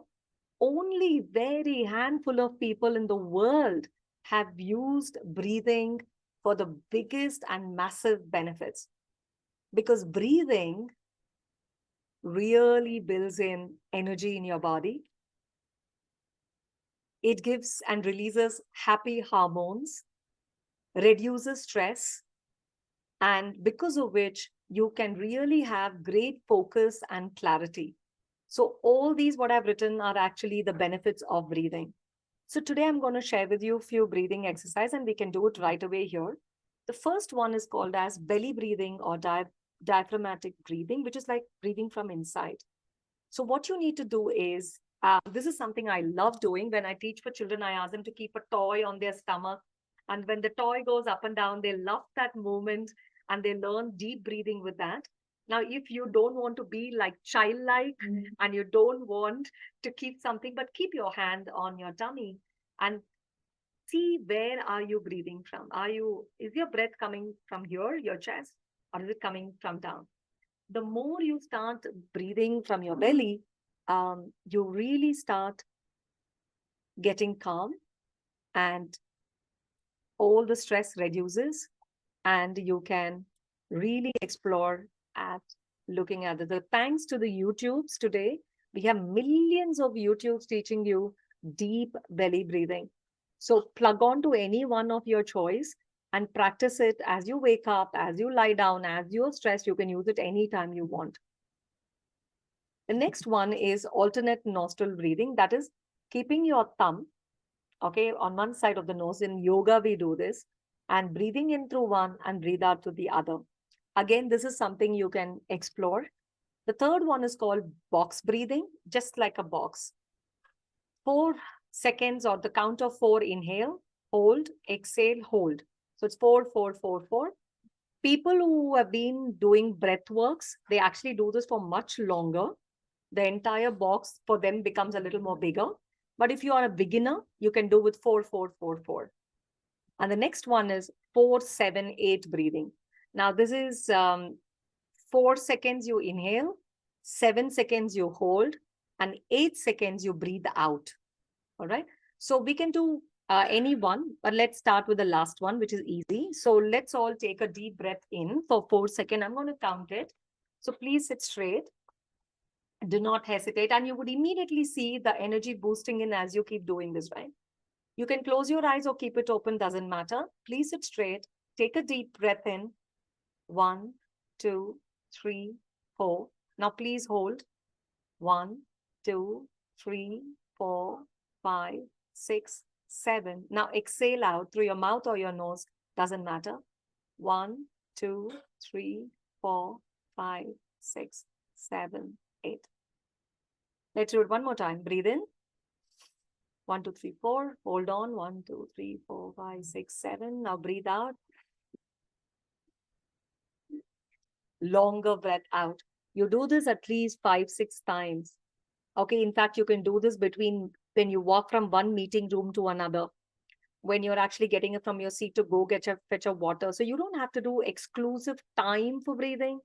only very handful of people in the world have used breathing for the biggest and massive benefits. Because breathing really builds in energy in your body. It gives and releases happy hormones, reduces stress, and because of which you can really have great focus and clarity. So all these, what I've written, are actually the benefits of breathing. So today I'm going to share with you a few breathing exercises and we can do it right away here. The first one is called as belly breathing or diaphragmatic breathing, which is like breathing from inside. So what you need to do is, this is something I love doing. When I teach for children, I ask them to keep a toy on their stomach. And when the toy goes up and down, they love that movement and they learn deep breathing with that. Now, if you don't want to be like childlike and you don't want to keep something, but keep your hand on your tummy and see where are you breathing from? Is your breath coming from here, your chest, or is it coming from down? The more you start breathing from your belly, you really start getting calm and all the stress reduces and you can really explore at looking at it. Thanks to the YouTubes today, we have millions of YouTubes teaching you deep belly breathing. So plug on to any one of your choice and practice it as you wake up, as you lie down, as you're stressed. You can use it anytime you want. The next one is alternate nostril breathing. That is keeping your thumb, okay, on one side of the nose. In yoga, we do this, and breathing in through one and breathe out through the other. Again, this is something you can explore. The third one is called box breathing, just like a box. 4 seconds or the count of 4, inhale, hold, exhale, hold. So it's 4, 4, 4, 4. People who have been doing breath works, they actually do this for much longer. The entire box for them becomes a little more bigger. But if you are a beginner, you can do with 4, 4, 4, 4. And the next one is 4, 7, 8 breathing. Now this is 4 seconds you inhale, 7 seconds you hold, and 8 seconds you breathe out. All right. So we can do any one, but let's start with the last one, which is easy. So let's all take a deep breath in for 4 seconds. I'm going to count it. So please sit straight. Do not hesitate. And you would immediately see the energy boosting in as you keep doing this, right? You can close your eyes or keep it open, doesn't matter. Please sit straight. Take a deep breath in. 1, 2, 3, 4. Now please hold. 1, 2, 3, 4, 5, 6, 7. Now exhale out through your mouth or your nose, doesn't matter. 1, 2, 3, 4, 5, 6, 7, 8. Let's do it one more time. Breathe in. 1, 2, 3, 4. Hold on. 1, 2, 3, 4, 5, 6, 7. Now breathe out. Longer breath out. You do this at least 5, 6 times. Okay, in fact, you can do this between when you walk from one meeting room to another, when you're actually getting it from your seat to go fetch a water. So you don't have to do exclusive time for breathing.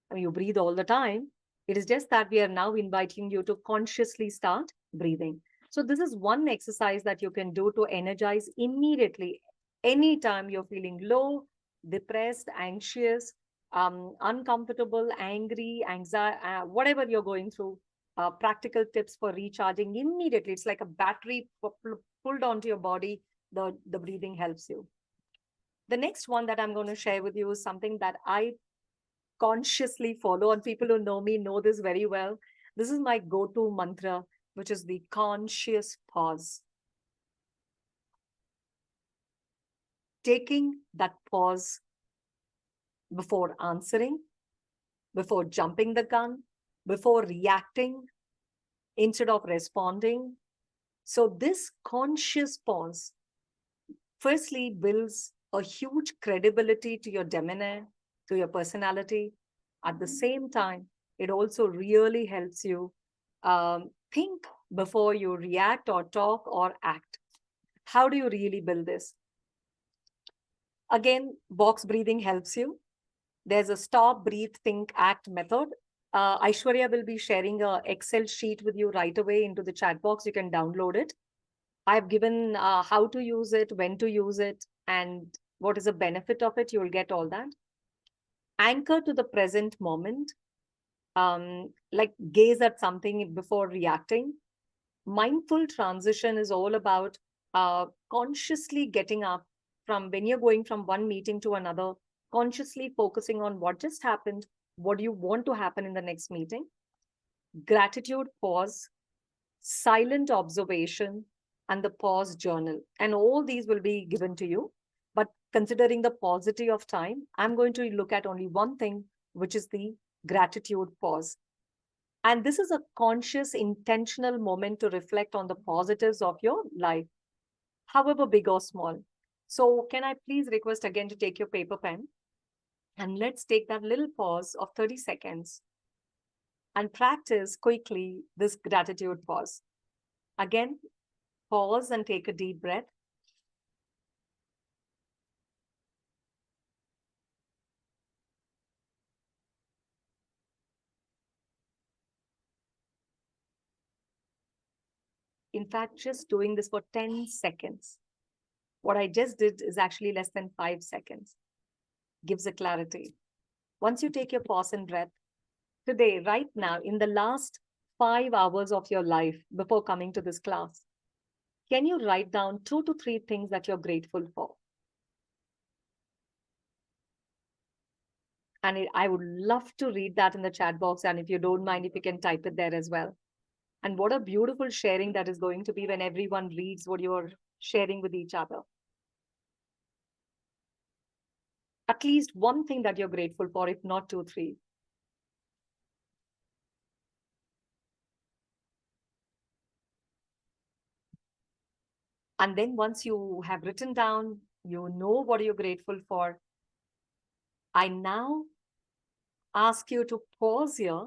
I mean, you breathe all the time. It is just that we are now inviting you to consciously start breathing. So this is one exercise that you can do to energize immediately. Anytime you're feeling low, depressed, anxious, uncomfortable, angry, anxiety, whatever you're going through, practical tips for recharging immediately. It's like a battery pulled onto your body. The breathing helps you. The next one that I'm going to share with you is something that I consciously follow, and people who know me know this very well. This is my go-to mantra, which is the conscious pause. Taking that pause before answering, before jumping the gun, before reacting, instead of responding. So this conscious pause firstly builds a huge credibility to your demeanor, to your personality. At the same time, it also really helps you think before you react or talk or act. How do you really build this? Again, box breathing helps you. There's a stop, breathe, think, act method. Aishwarya will be sharing an Excel sheet with you right away into the chat box. You can download it. I've given how to use it, when to use it, and what is the benefit of it. You'll get all that. Anchor to the present moment. Like gaze at something before reacting. Mindful transition is all about consciously getting up from when you're going from one meeting to another, consciously focusing on what just happened, what do you want to happen in the next meeting. Gratitude pause, silent observation, and the pause journal. And all these will be given to you. But considering the paucity of time, I'm going to look at only one thing, which is the gratitude pause. And this is a conscious, intentional moment to reflect on the positives of your life, however big or small. So, can I please request again to take your paper pen? And let's take that little pause of 30 seconds and practice quickly this gratitude pause. Again, pause and take a deep breath. In fact, just doing this for 10 seconds. What I just did is actually less than 5 seconds. Gives a clarity. Once you take your pause and breath, today, right now, in the last 5 hours of your life before coming to this class, can you write down 2 to 3 things that you're grateful for? And I would love to read that in the chat box. And if you don't mind, if you can type it there as well. And what a beautiful sharing that is going to be when everyone reads what you're sharing with each other. At least one thing that you're grateful for, if not 2, 3. And then once you have written down, you know what you're grateful for, I now ask you to pause here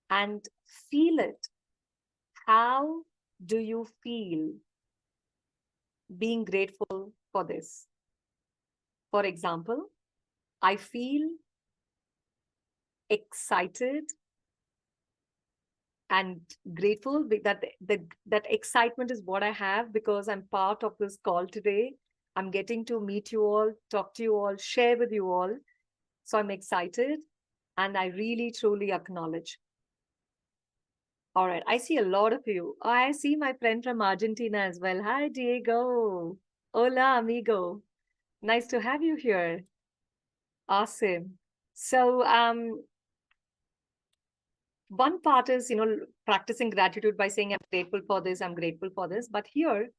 and feel it. How do you feel being grateful for this? For example, I feel excited and grateful that excitement is what I have because I'm part of this call today. I'm getting to meet you all, talk to you all, share with you all. So I'm excited and I really, truly acknowledge. All right, I see a lot of you. Oh, I see my friend from Argentina as well. Hi, Diego. Hola, amigo. Nice to have you here. Awesome. So, one part is, practicing gratitude by saying, I'm grateful for this, I'm grateful for this. But here,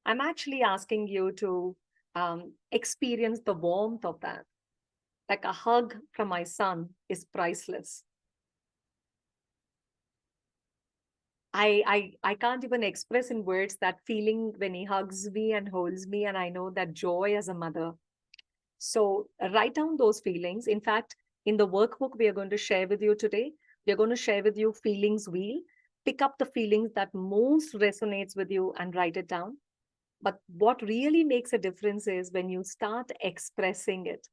I'm actually asking you to experience the warmth of that. Like a hug from my son is priceless. I can't even express in words that feeling when he hugs me and holds me, and I know that joy as a mother. So write down those feelings. In fact, in the workbook we are going to share with you today, we are going to share with you feelings wheel. Pick up the feelings that most resonates with you and write it down. But what really makes a difference is when you start expressing it.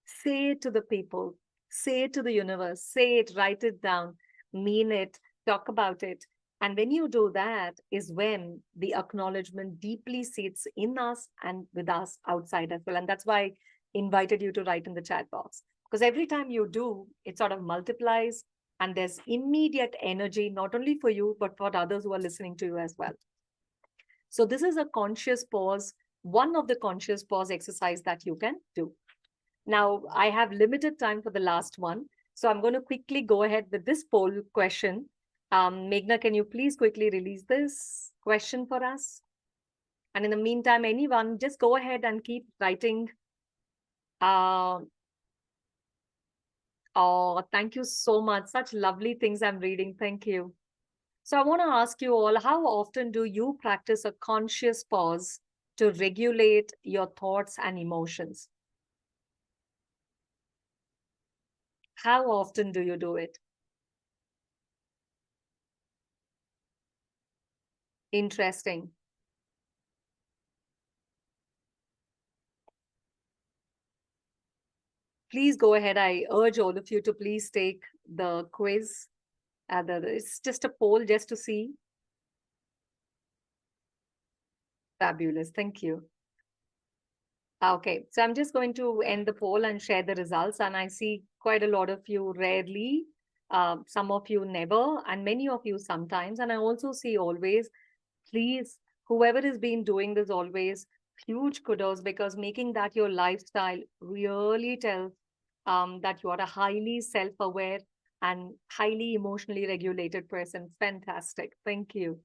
Say it to the people, say it to the universe, say it, write it down, mean it, talk about it. And when you do that is when the acknowledgement deeply sits in us and with us outside as well. And that's why I invited you to write in the chat box. Because every time you do, it sort of multiplies and there's immediate energy, not only for you, but for others who are listening to you as well. So this is a conscious pause, one of the conscious pause exercise that you can do. Now, I have limited time for the last one. So I'm going to quickly go ahead with this poll question. Meghna, can you please quickly release this question for us? And in the meantime, anyone, just go ahead and keep writing. Oh, thank you so much. Such lovely things I'm reading. Thank you. So I want to ask you all, how often do you practice a conscious pause to regulate your thoughts and emotions? How often do you do it? Interesting. Please go ahead. I urge all of you to please take the quiz. It's just a poll just to see. Fabulous. Thank you. Okay, so I'm just going to end the poll and share the results. And I see quite a lot of you rarely, some of you never, and many of you sometimes. And I also see always, please, whoever has been doing this always, huge kudos, because making that your lifestyle really tells that you are a highly self-aware and highly emotionally regulated person. Fantastic. Thank you.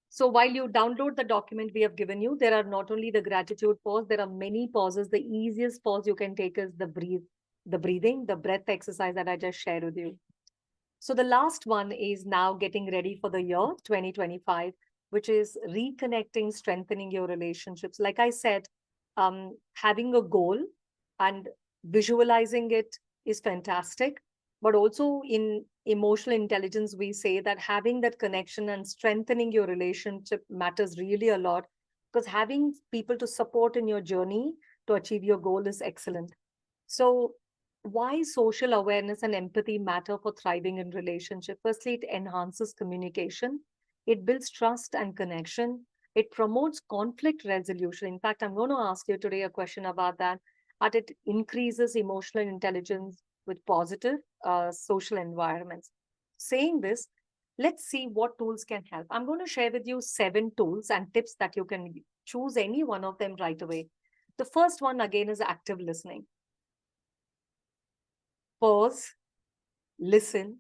So while you download the document we have given you, there are not only the gratitude pause, there are many pauses. The easiest pause you can take is the breathe. the breathing, the breath exercise that I just shared with you. So the last one is now getting ready for the year 2025, which is reconnecting, strengthening your relationships. Like I said, having a goal and visualizing it is fantastic. But also in emotional intelligence, we say that having that connection and strengthening your relationship matters really a lot, because having people to support in your journey to achieve your goal is excellent. So why social awareness and empathy matter for thriving in relationship? Firstly, it enhances communication, it builds trust and connection, it promotes conflict resolution. In fact, I'm going to ask you today a question about that. And it increases emotional intelligence with positive social environments. Saying this, let's see what tools can help. I'm going to share with you 7 tools and tips that you can choose any one of them right away. The first one again is active listening. Pause, listen,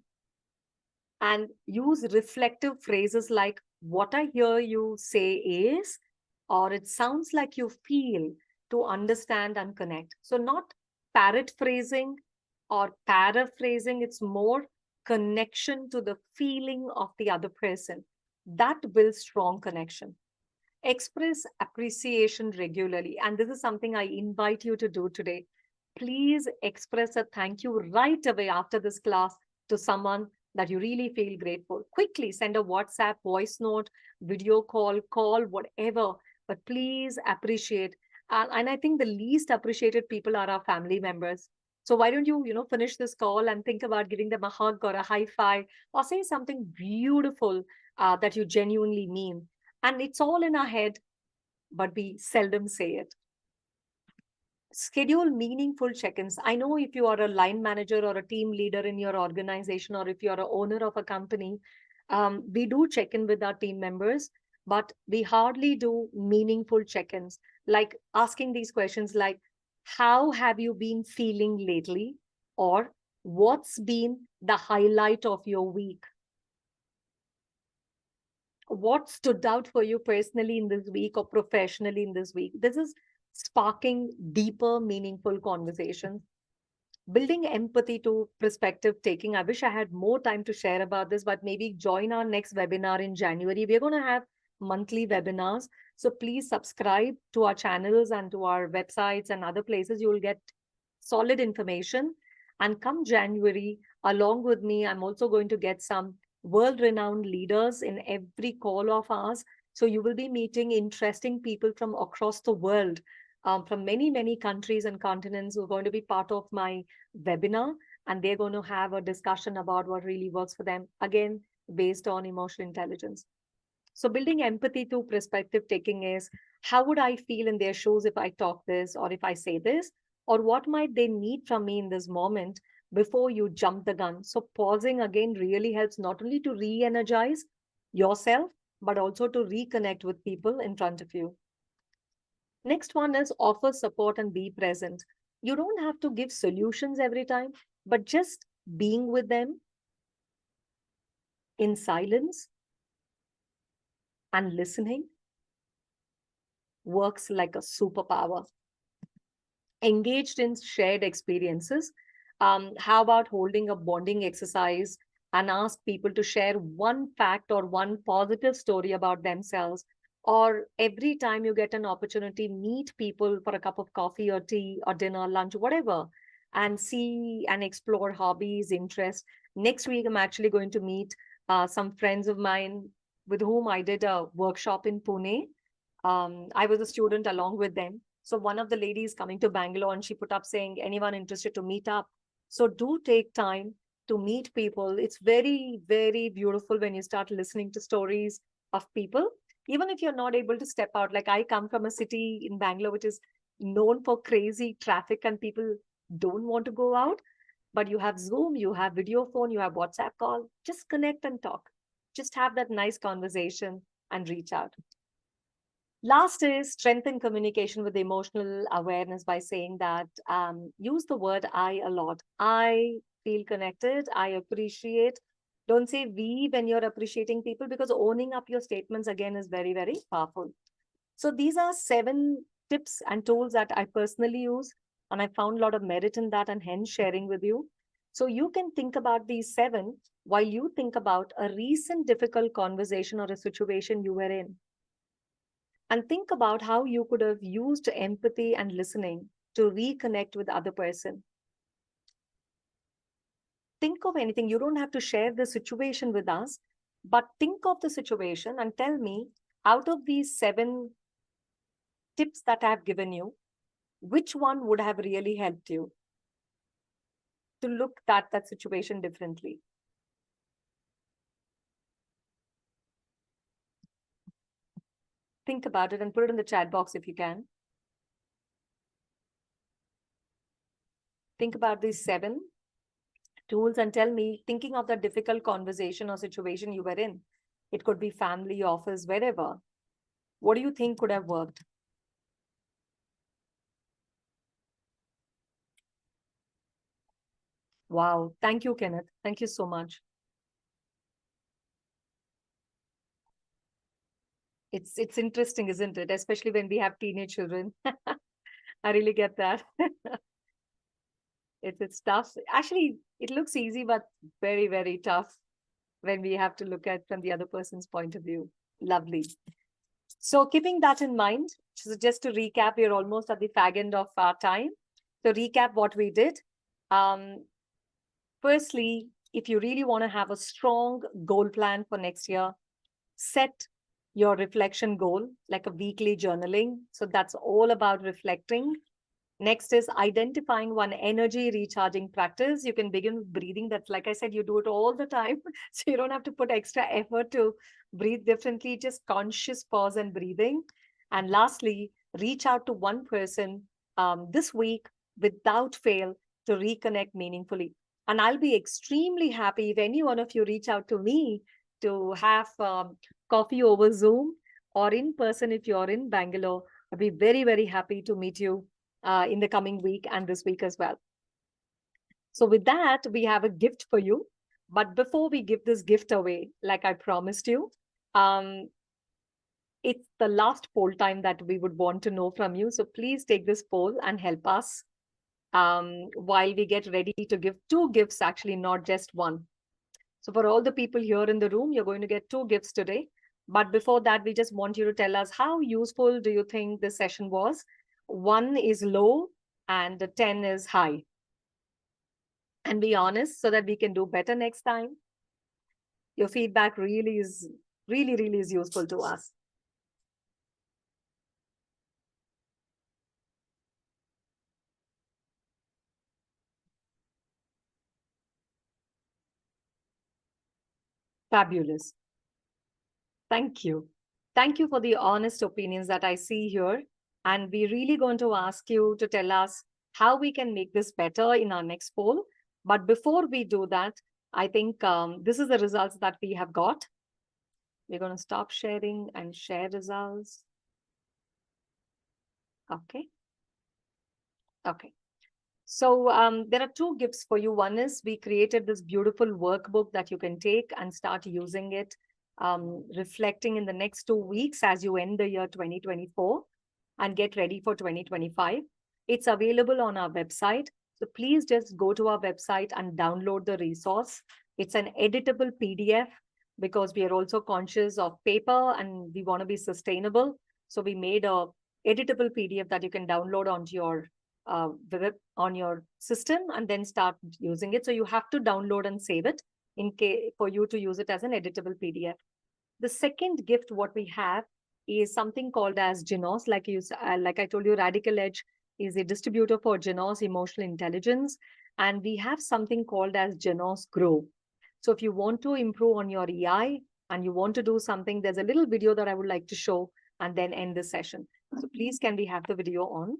and use reflective phrases like, what I hear you say is, or it sounds like you feel, to understand and connect. So, not parrot phrasing or paraphrasing, it's more connection to the feeling of the other person. That builds strong connection. Express appreciation regularly. And this is something I invite you to do today. Please express a thank you right away after this class to someone that you really feel grateful. Quickly send a WhatsApp, voice note, video call, whatever. But please appreciate. And I think the least appreciated people are our family members. So why don't you, finish this call and think about giving them a hug or a high five or say something beautiful that you genuinely mean. And it's all in our head, but we seldom say it. Schedule meaningful check-ins. I know if you are a line manager or a team leader in your organization, or if you're an owner of a company, we do check in with our team members, but we hardly do meaningful check-ins, like asking these questions like, how have you been feeling lately? Or what's been the highlight of your week? What stood out for you personally in this week or professionally in this week? This is sparking deeper, meaningful conversations. Building empathy to perspective taking. I wish I had more time to share about this, but maybe join our next webinar in January. We're going to have monthly webinars. So please subscribe to our channels and to our websites and other places. You will get solid information. And come January, along with me, I'm also going to get some world-renowned leaders in every call of ours. So you will be meeting interesting people from across the world, from many, many countries and continents who are going to be part of my webinar. And they're going to have a discussion about what really works for them, again, based on emotional intelligence. So building empathy through perspective taking is, how would I feel in their shoes if I talk this or if I say this? Or what might they need from me in this moment before you jump the gun? So pausing again really helps not only to re-energize yourself, but also to reconnect with people in front of you. Next one is offer support and be present. You don't have to give solutions every time, but just being with them in silence and listening works like a superpower. Engaged in shared experiences. How about holding a bonding exercise and ask people to share one fact or one positive story about themselves? Or every time you get an opportunity, meet people for a cup of coffee or tea or dinner, lunch, whatever, and see and explore hobbies, interests. Next week, I'm actually going to meet some friends of mine with whom I did a workshop in Pune. I was a student along with them. So one of the ladies coming to Bangalore and she put up saying, anyone interested to meet up? So do take time to meet people. It's very, very beautiful when you start listening to stories of people, even if you're not able to step out. Like I come from a city in Bangalore, which is known for crazy traffic and people don't want to go out. But you have Zoom, you have video phone, you have WhatsApp call. Just connect and talk. Just have that nice conversation and reach out. Last is strengthen communication with emotional awareness by saying that use the word I a lot. I feel connected. I appreciate. Don't say we when you're appreciating people, because owning up your statements again is very, very powerful. So these are 7 tips and tools that I personally use. And I found a lot of merit in that and hence sharing with you. So you can think about these 7 while you think about a recent difficult conversation or a situation you were in. And think about how you could have used empathy and listening to reconnect with the other person. Think of anything. You don't have to share the situation with us, but think of the situation and tell me, out of these 7 tips that I've given you, which one would have really helped you to look at that situation differently? Think about it and put it in the chat box if you can. Think about these 7 tools and tell me, thinking of the difficult conversation or situation you were in. It could be family, office, wherever. What do you think could have worked? Wow. Thank you, Kenneth. Thank you so much. It's interesting, isn't it? Especially when we have teenage children. I really get that. It's tough. Actually, it looks easy, but very, very tough when we have to look at from the other person's point of view. Lovely. So keeping that in mind, so just to recap, we're almost at the fag end of our time. So recap what we did. Firstly, if you really want to have a strong goal plan for next year, set your reflection goal, like a weekly journaling. So that's all about reflecting. Next is identifying one energy recharging practice. You can begin with breathing. That's, like I said, you do it all the time. So you don't have to put extra effort to breathe differently, just conscious pause and breathing. And lastly, reach out to one person this week without fail to reconnect meaningfully. And I'll be extremely happy if any one of you reach out to me to have coffee over Zoom or in person if you're in Bangalore. I'd be very, very happy to meet you in the coming week and this week as well. So with that, we have a gift for you. But before we give this gift away, like I promised you, it's the last poll time that we would want to know from you. So please take this poll and help us while we get ready to give 2 gifts, actually, not just one. So for all the people here in the room, you're going to get 2 gifts today. But before that, we just want you to tell us, how useful do you think this session was? 1 is low and 10 is high. And be honest so that we can do better next time. Your feedback really is useful to us. Fabulous. Thank you. Thank you for the honest opinions that I see here. And we're really going to ask you to tell us how we can make this better in our next poll. But before we do that, I think this is the results that we have got. We're going to stop sharing and share results. Okay. Okay. So there are 2 gifts for you. One is we created this beautiful workbook that you can take and start using it, reflecting in the next 2 weeks as you end the year 2024 and get ready for 2025. It's available on our website. So please just go to our website and download the resource. It's an editable PDF because we are also conscious of paper and we want to be sustainable. So we made a editable PDF that you can download onto your on your system and then start using it. So you have to download and save it in case for you to use it as an editable PDF. The second gift, what we have is something called as Genos. Like I told you, Radical Edge is a distributor for Genos emotional intelligence. And we have something called as Genos Grow. So if you want to improve on your EI and you want to do something, there's a little video that I would like to show and then end the session. So please, can we have the video on?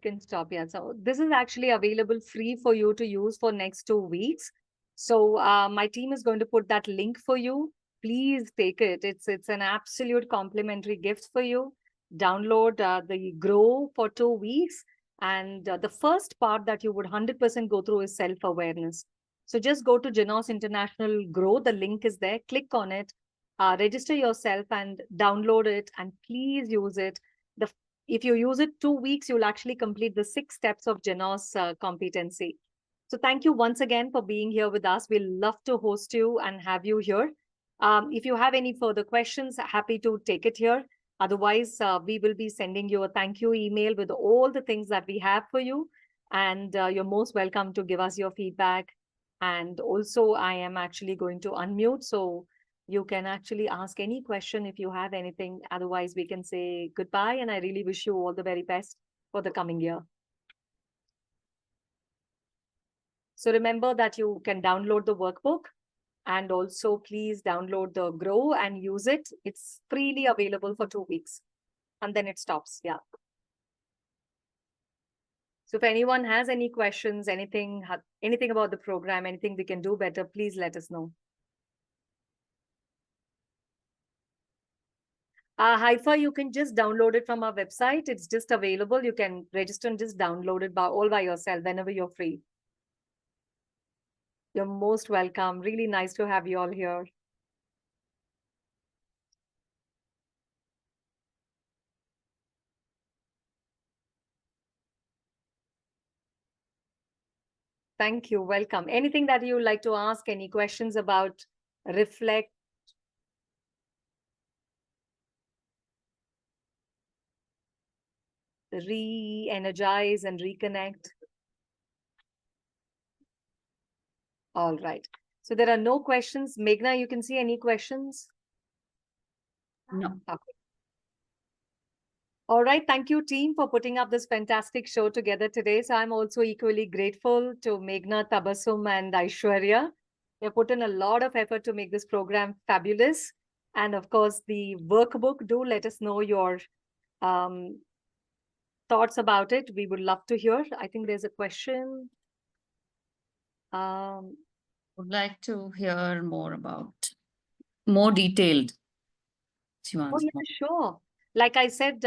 can stop. Yeah. So this is actually available free for you to use for next 2 weeks. So my team is going to put that link for you. Please take it. It's an absolute complimentary gift for you. Download the Grow for 2 weeks. And the first part that you would 100% go through is self-awareness. So just go to Genos International Grow. The link is there. Click on it, register yourself and download it. And please use it. If you use it 2 weeks, you'll actually complete the 6 steps of Genos competency. So thank you once again for being here with us. We'll love to host you and have you here. If you have any further questions, happy to take it here. Otherwise, we will be sending you a thank you email with all the things that we have for you. And you're most welcome to give us your feedback. And also, I am actually going to unmute. So you can actually ask any question if you have anything. Otherwise, we can say goodbye. And I really wish you all the very best for the coming year. So remember that you can download the workbook and also please download the Grow and use it. It's freely available for 2 weeks and then it stops. Yeah. So if anyone has any questions, anything about the program, anything we can do better, please let us know. Haifa, you can just download it from our website. It's just available. You can register and just download it all by yourself whenever you're free. You're most welcome. Really nice to have you all here. Thank you. Welcome. Anything that you would like to ask? Any questions about Reflect? Re-energize and reconnect? All right. So there are no questions. Meghna, you can see any questions? No. Okay. All right. Thank you, team, for putting up this fantastic show together today. So I'm also equally grateful to Meghna, Tabassum, and Aishwarya. They put in a lot of effort to make this program fabulous. And of course, the workbook, do let us know your thoughts about it. We would love to hear. I think there's a question. Would like to hear more detailed. Oh, yeah, sure. Like I said,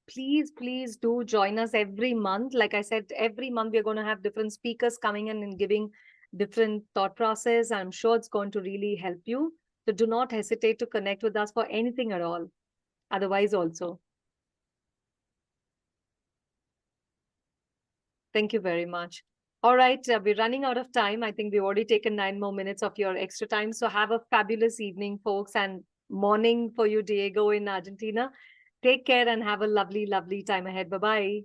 please do join us every month. Like I said, every month we're going to have different speakers coming in and giving different thought process. I'm sure it's going to really help you. So do not hesitate to connect with us for anything at all. Otherwise also. Thank you very much. All right, we're running out of time. I think we've already taken 9 more minutes of your extra time. So have a fabulous evening, folks, and morning for you, Diego, in Argentina. Take care and have a lovely, lovely time ahead. Bye-bye.